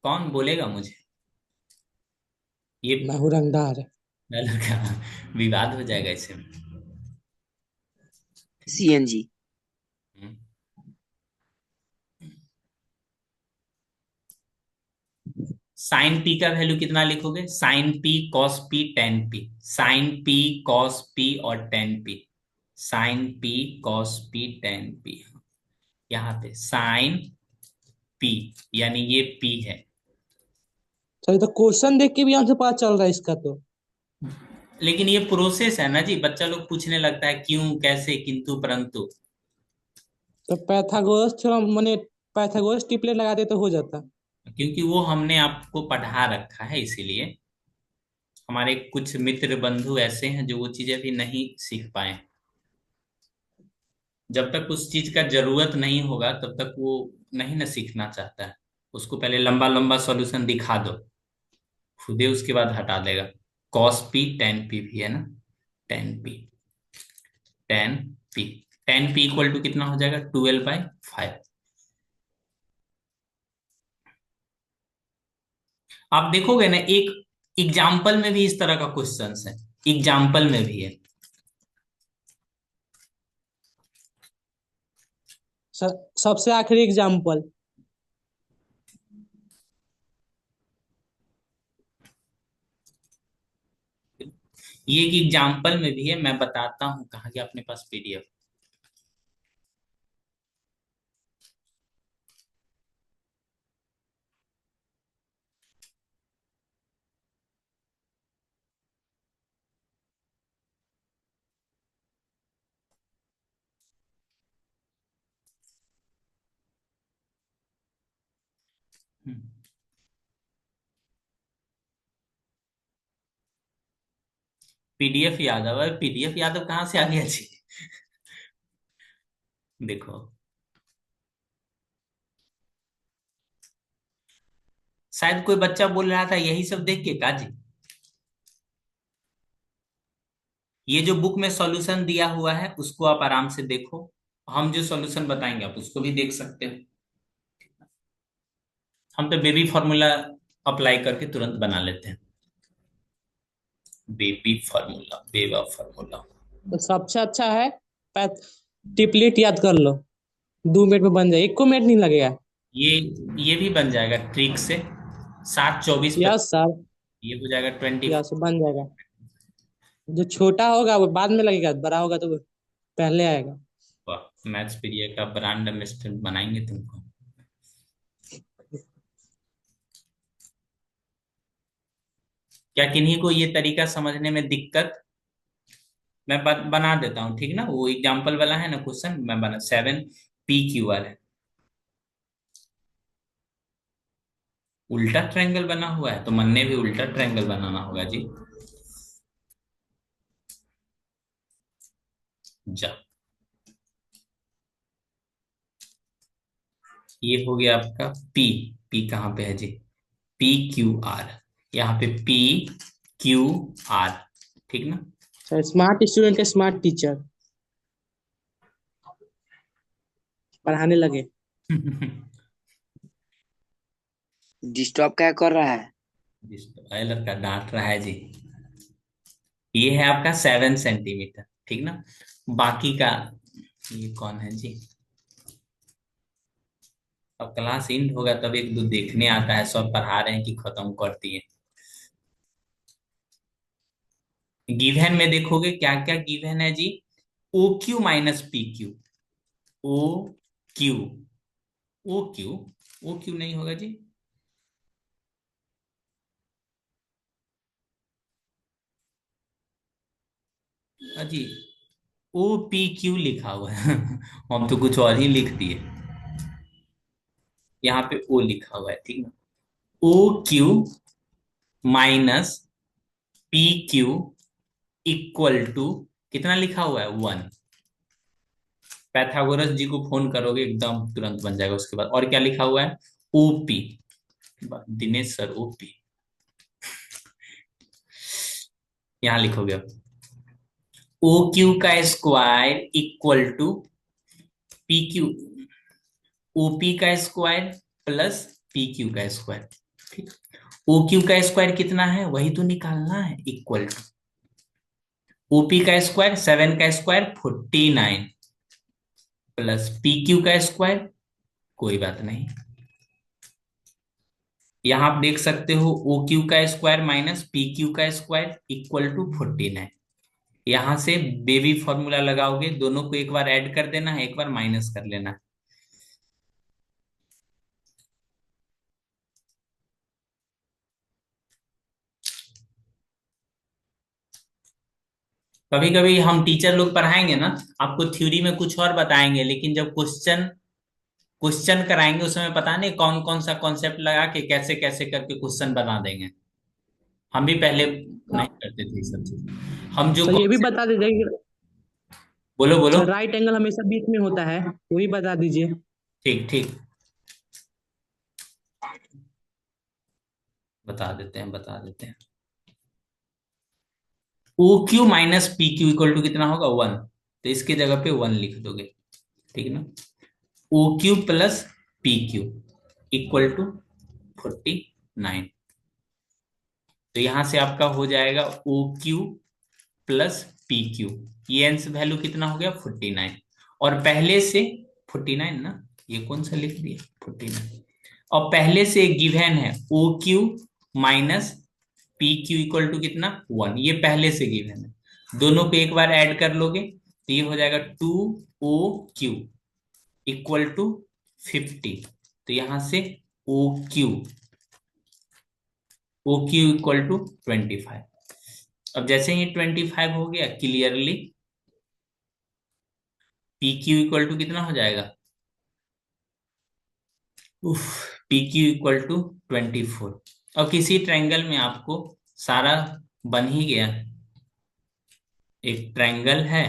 कौन बोलेगा मुझे? ये मैं हूँ रंगदार। लड़का विवाद हो जाएगा इससे। CNG। साइन पी का वैल्यू कितना लिखोगे? Sine P cos P ten P, sine P cos P और tan P, sine P cos P ten P. यहाँ पे साइन पी यानी ये पी है। सर, ये तो क्वेश्चन देख के भी हमसे पता चल रहा है इसका तो। लेकिन ये प्रोसेस है ना जी, बच्चा लोग पूछने लगता है क्यों कैसे किंतु परंतु। तो पैथागोरस थ्योरम माने पैथागोरस ट्रिपलेट लगा दे तो हो जाता। क्योंकि वो हमने आपको पढ़ा रखा है, इसीलिए। हमारे कुछ मित्र बंधु ऐसे हैं जो वो चीजें अभी नहीं सीख पाए। जब तक उस चीज का जरूरत नहीं होगा तब तक वो नहीं ना सीखना चाहता है। उसको पहले लंबा लंबा सॉल्यूशन दिखा दो, खुदे उसके बाद हटा देगा। कॉस पी टेन पी भी है ना, ten P ten P. Ten P equal to कितना हो जाएगा? 12/5। आप देखोगे ना, एक एग्जाम्पल में भी इस तरह का क्वेश्चन है, एग्जाम्पल में भी है। सर, सबसे आखिरी एग्जाम्पल। ये एक एग्जाम्पल में भी है, मैं बताता हूँ कहाँ गया अपने पास पीडीएफ। पीडीएफ यादव है, पीडीएफ यादव कहाँ से आ गया जी? देखो, शायद कोई बच्चा बोल रहा था यही सब देख के काजी। ये जो बुक में सॉल्यूशन दिया हुआ है उसको आप आराम से देखो, हम जो सॉल्यूशन बताएंगे आप उसको भी देख सकते हो। हम तो बेबी फॉर्मूला अप्लाई करके तुरंत बना लेते हैं। बेबी फॉर्मूला, बेबा फॉर्मूला। तो सबसे अच्छा है पैथ टिपलेट याद कर लो, 2 मिनट में बन जाए, 1 मिनट नहीं लगेगा। ये ये भी बन जाएगा ट्रिक से। 7 24 25, यस सर। ये हो जाएगा 24। यस बन जाएगा। जो छोटा होगा वो बाद में लगेगा, बड़ा होगा तो पहले आएगा। वाह, मैथ्स पीरियड का ब्रांड एम्बेसडर बनाएंगे तुमको। क्या किन्हीं को ये तरीका समझने में दिक्कत? मैं बना देता हूँ, ठीक ना? वो एग्जाम्पल वाला है ना क्वेश्चन, मैं बना 7 PQR है। उल्टा ट्रायंगल बना हुआ है तो मन ने भी उल्टा ट्रायंगल बनाना होगा जी। जा, ये हो गया आपका P। P कहाँ पे है जी? PQR, यहाँ पे PQR, ठीक ना? सर स्मार्ट स्टूडेंट है, स्मार्ट टीचर पढ़ाने लगे। डिस्टर्ब क्या कर रहा है? भाई लड़का डांट रहा है जी। ये है आपका 7 सेंटीमीटर, ठीक ना? बाकी का, ये कौन है जी? अब क्लास एंड होगा तब एक दो देखने आता है, सब पढ़ा रहे हैं कि खत्म कर दिए। गिवन में देखोगे क्या क्या गिवन है जी? OQ - PQ। OQ, OQ, OQ नहीं होगा जी। अजी, OPQ लिखा हुआ है। हम तो कुछ और ही लिख दिए। यहाँ पे O लिखा हुआ है, ठीक ना? OQ - PQ इक्वल टू कितना लिखा हुआ है? 1। पैथागोरस जी को फोन करोगे एकदम तुरंत बन जाएगा। उसके बाद और क्या लिखा हुआ है? OP, दिनेश सर OP, यहाँ लिखोगे अब OQ का square equal to PQ, OP का स्क्वायर प्लस PQ का स्क्वायर, ठीक। OQ का स्क्वायर कितना है वही तो निकालना है, इक्वल टू OP का स्क्वायर 7 का स्क्वायर 49 प्लस PQ का स्क्वायर, कोई बात नहीं। यहां आप देख सकते हो OQ का स्क्वायर माइनस PQ का स्क्वायर इक्वल टू 49। यहां से बेबी फॉर्मूला लगाओगे, दोनों को एक बार ऐड कर देना है, एक बार माइनस कर लेना है। कभी कभी हम टीचर लोग पढ़ाएंगे ना, आपको थ्योरी में कुछ और बताएंगे, लेकिन जब क्वेश्चन क्वेश्चन कराएंगे उस समय पता नहीं कौन कौन सा कॉन्सेप्ट लगा के कैसे कैसे करके क्वेश्चन बना देंगे। हम भी पहले नहीं करते थे ये सब चीज। हम जो सर ये भी concept- बता दीजिए कि बोलो बोलो। सर राइट एंगल हमेशा बीच में होता है, वो भी बता दीजिए। ठीक ठीक, बता देते हैं बता देते हैं। OQ minus PQ equal to कितना होगा? 1। तो इसके जगह पे 1 लिख दोगे, ठीक ना? OQ plus PQ equal to 49। तो यहां से आपका हो जाएगा OQ प्लस PQ। ये आंसर वैल्यू कितना हो गया? 49। और पहले से 49 ना, ये कौन सा लिख दिया 49। और पहले से एक गिवन है OQ minus PQ equal to कितना? 1। ये पहले से गिवन है, दोनों को एक बार ऐड कर लोगे तो ये हो जाएगा 2OQ इक्वल टू 50। तो यहां से OQ OQ इक्वल टू 25। अब जैसे ही 25 हो गया क्लियरली, PQ इक्वल टू कितना हो जाएगा? उफ, PQ इक्वल टू 24। और किसी ट्रायंगल में आपको सारा बन ही गया। एक ट्रायंगल है,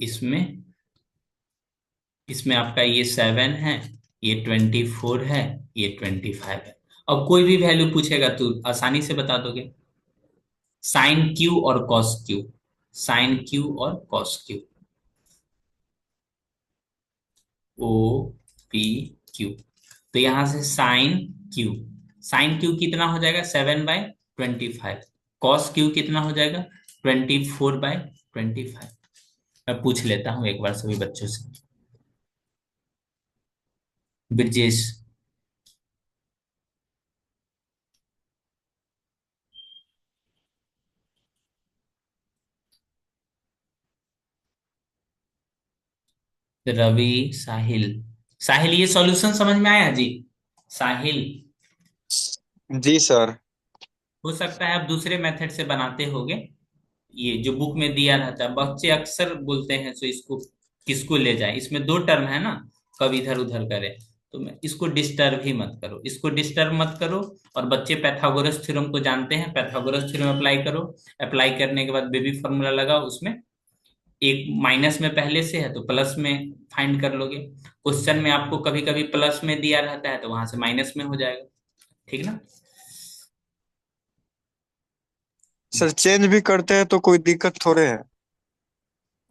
इसमें इसमें आपका ये 7 है, ये 24 है, ये 25 है। अब कोई भी वैल्यू पूछेगा तो आसानी से बता दोगे। साइन क्यू और कॉस क्यू, साइन क्यू और cos Q, O P Q. तो यहां से साइन क्यू, साइन क्यू कितना हो जाएगा 7/25। कॉस क्यू कितना हो जाएगा 24/25। मैं पूछ लेता हूँ एक बार सभी बच्चों से। ब्रजेश, रवि, साहिल। साहिल ये सॉल्यूशन समझ में आया जी? साहिल, जी सर। हो सकता है आप दूसरे मेथड से बनाते होगे। ये जो बुक में दिया रहता है, बच्चे अक्सर बोलते हैं सो इसको किसको ले जाए, इसमें दो टर्म है ना, कब इधर उधर करे। तो मैं इसको डिस्टर्ब ही मत करो, इसको डिस्टर्ब मत करो। और बच्चे पैथागोरस थ्योरम को जानते हैं, पैथागोरस थ्योरम अप्लाई करो। अप्लाई करने के बाद बेबी फॉर्मूला लगाओ, उसमें एक माइनस में पहले से है तो प्लस में फाइंड कर लोगे। क्वेश्चन में आपको कभी कभी प्लस में दिया रहता है तो वहां से माइनस में हो जाएगा, ठीक ना। सर चेंज भी करते हैं तो कोई दिक्कत थोड़े है।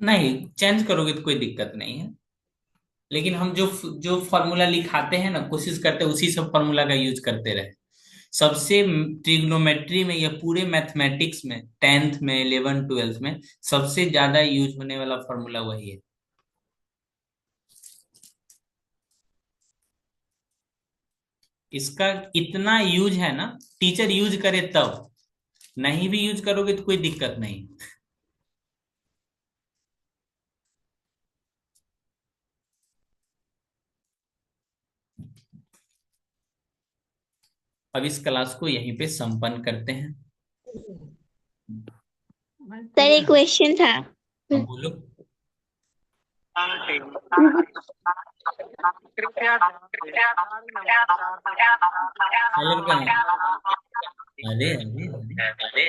नहीं, चेंज करोगे तो कोई दिक्कत नहीं है, लेकिन हम जो जो फॉर्मूला लिखाते हैं ना, कोशिश करते हैं उसी सब फॉर्मूला का यूज करते रहे। सबसे ट्रिग्नोमेट्री में या पूरे मैथमेटिक्स में 10th में 11 12th में सबसे ज्यादा यूज होने वाला फॉर्मूला वही है। इसका इतना यूज है ना, टीचर यूज करे तब, नहीं भी यूज करोगे तो कोई दिक्कत नहीं। अब इस क्लास को यहीं पे संपन्न करते हैं। सर एक क्वेश्चन था। अब बोलो। क्या लड़का है? अरे अरे अरे,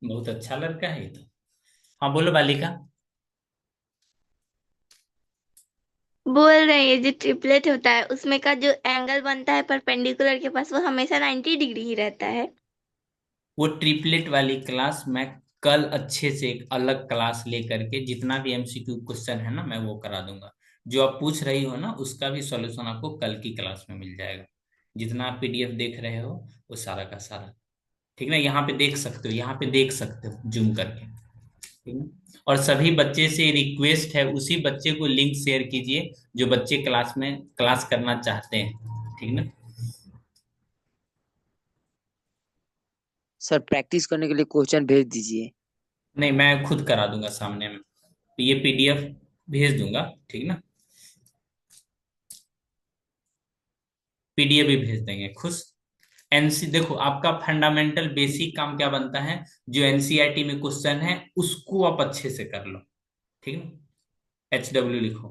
बहुत अच्छा लड़का है ये तो। हाँ बोलो बालिका। बोल रहे हैं जो ट्रिपलेट होता है उसमें का जो एंगल बनता है परपेंडिकुलर के पास वो हमेशा 90 डिग्री ही रहता है। वो ट्रिपलेट वाली क्लास मैं कल अच्छे से एक अलग क्लास लेकर के जितना भी एमसीक्यू क्वेश्चन है ना मैं वो करा दूंगा। जो आप पूछ रही हो ना उसका भी सॉल्यूशन आपको कल की क्लास में मिल जाएगा। जितना आप पीडीएफ देख रहे हो वो सारा का सारा, ठीक ना, यहाँ पे देख सकते हो, यहाँ पे देख सकते हो जूम करके, ठीक ना। और सभी बच्चे से रिक्वेस्ट है उसी बच्चे को लिंक शेयर कीजिए जो बच्चे क्लास में क्लास करना चाहते हैं, ठीक ना। सर प्रैक्टिस करने के लिए क्वेश्चन भेज दीजिए। नहीं, मैं खुद करा दूंगा सामने में, ये पीडीएफ भेज दूंगा, ठीक ना। पीडीएफ भी भेज देंगे, खुश। एनसी देखो आपका फंडामेंटल बेसिक काम क्या बनता है, जो एनसीईआरटी में क्वेश्चन है उसको आप अच्छे से कर लो, ठीक है। HW लिखो,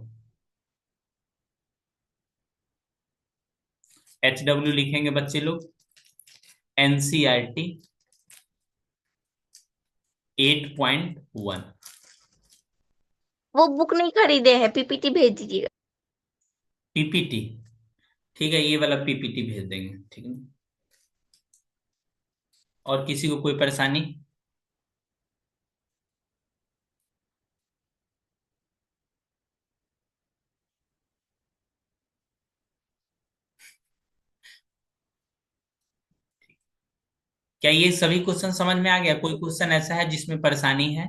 HW लिखेंगे बच्चे लोग। एनसीईआरटी 8.1। वो बुक नहीं खरीदे हैं, पीपीटी भेज दीजिएगा। पीपीटी, ठीक है, ये वाला पीपीटी भेज देंगे, ठीक है। और किसी को कोई परेशानी? क्या ये सभी क्वेश्चन समझ में आ गया? कोई क्वेश्चन ऐसा है जिसमें परेशानी है?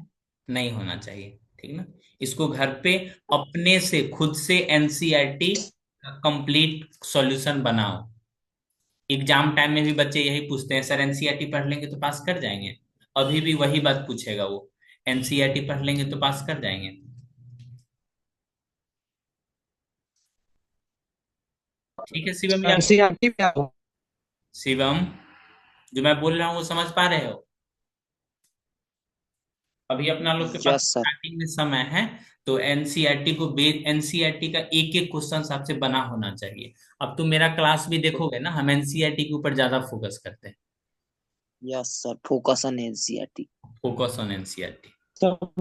नहीं होना चाहिए, ठीक ना। इसको घर पे अपने से खुद से एनसीईआरटी का कंप्लीट सॉल्यूशन बनाओ। एग्जाम टाइम में भी बच्चे यही पूछते हैं, सर एनसीईआरटी पढ़ लेंगे तो पास कर जाएंगे। अभी भी वही बात पूछेगा वो, एनसीईआरटी पढ़ लेंगे तो पास कर जाएंगे। ठीक है शिवम जी, आप एनसीईआरटी क्या हो? शिवम जो मैं बोल रहा हूँ वो समझ पा रहे हो? अभी अपना लोग के पास यस सर। स्टार्टिंग में समय है, तो एनसीईआरटी को बेस, एनसीईआरटी का एक एक क्वेश्चन आपसे बना होना चाहिए। अब तुम मेरा क्लास भी देखोगे ना, हम एनसीईआरटी के ऊपर ज्यादा फोकस करते हैं। Yes sir, focus on NCERT. Focus on NCERT. सब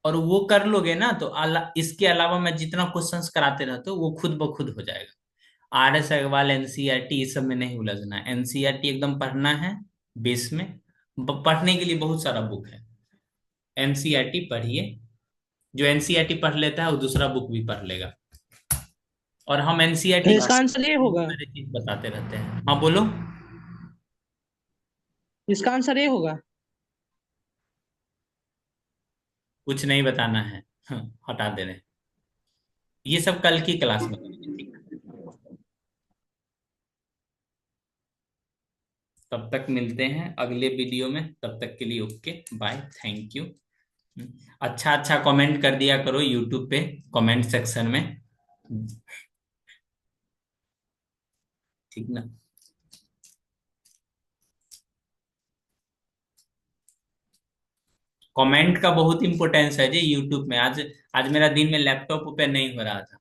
और वो कर लोगे ना तो इसके अलावा मैं जितना क्वेश्चंस कराते रहते हो वो खुद ब खुद हो जाएगा। RS अग्रवाल, एनसीईआरटी, इस सब में नहीं उलझना है। एनसीईआरटी एकदम पढ़ना है बेस में। पढ़ने के लिए बहुत सारा बुक है। एनसीईआरटी पढ़िए, जो एनसीईआरटी पढ़ लेता है वो दूसरा बुक भी पढ़ लेगा। और हम तो एनसीईआरटी इसका आंसर ये बहुत होगा। सारी चीज बताते रहते हैं। हाँ बोलो। इसका आंसर ये होगा। कुछ नहीं बताना है। हाँ, हटा दे रहे हैं। ये सब कल की क्लास में करेंगे, ठीक है? तब तक मिलते हैं अगले वीडियो में। तब तक के लिए ओके बाय, थैंक यू। अच्छा अच्छा कमेंट कर दिया करो यूट्यूब पे कमेंट सेक्शन में, ठीक ना? कमेंट का बहुत इंपॉर्टेंस है जी यूट्यूब में। आज आज मेरा दिन में लैपटॉप ओपन नहीं हो रहा था,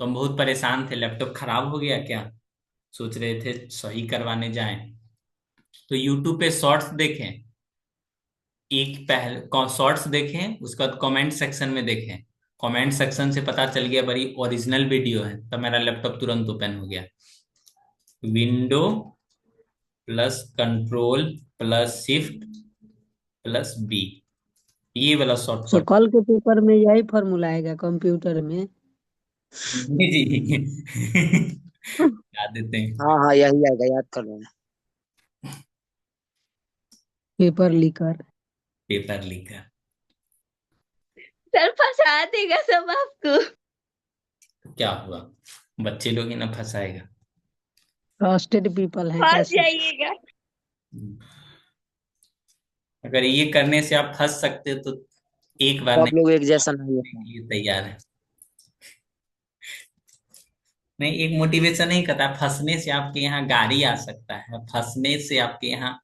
तो हम बहुत परेशान थे। लैपटॉप खराब हो गया क्या, सोच रहे थे सही करवाने जाएं। तो यूट्यूब पे शॉर्ट्स देखें, एक पहले शॉर्ट्स देखें, उसके बाद कमेंट सेक्शन में देखें। कमेंट सेक्शन से पता चल गया बड़ी ओरिजिनल वीडियो है, तब मेरा लैपटॉप तुरंत ओपन हो गया। Window plus control plus shift plus B, ये वाला सर शॉर्टकट। कल के पेपर में यही फॉर्मूला आएगा कंप्यूटर में। जी जी बता देते हैं। हाँ हाँ यही आएगा, याद कर लेना। Paper liquor. Paper leak. Sir फंसा देगा सब आपको। क्या हुआ, बच्चे लोग ही ना फंसाएगा। ट्रस्टेड पीपल हैं फंस कैसे। जाइएगा। अगर ये करने से आप फंस सकते हो तो एक बार सब नहीं, लोग एक जैसा नहीं करने है। के लिए तैयार है। नहीं, एक मोटिवेशन नहीं करता। फंसने से आपके यहाँ गाड़ी आ सकता है, फंसने से आपके यहाँ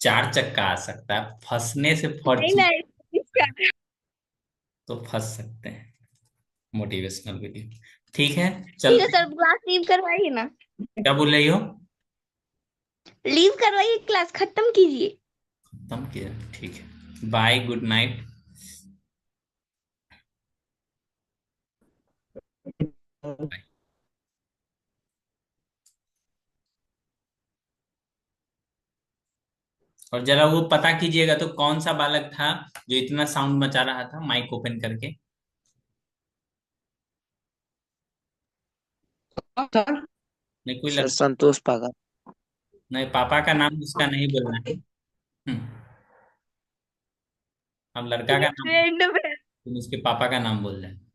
4 चक्का आ सकता है, फंसने से नहीं फॉर्चून, नहीं इसका। तो फंस सकते हैं। मोटिवेशनल वीडियो, ठीक है ठीक है चलते सर, हैं। क्लास लीव करवाइए ना। क्या बोल रही हो? लीव करवाइए, क्लास खत्म कीजिए। खत्म किया, ठीक है, बाय, गुड नाइट। और जरा वो पता कीजिएगा तो कौन सा बालक था जो इतना साउंड मचा रहा था माइक ओपन करके। सर नहीं, कोई सर लड़का। संतोष पागा। नहीं, पापा का नाम उसका नहीं बोलना है। हम लड़का का नाम, फ्रेंड में। तुम उसके पापा का नाम बोल रहे हैं।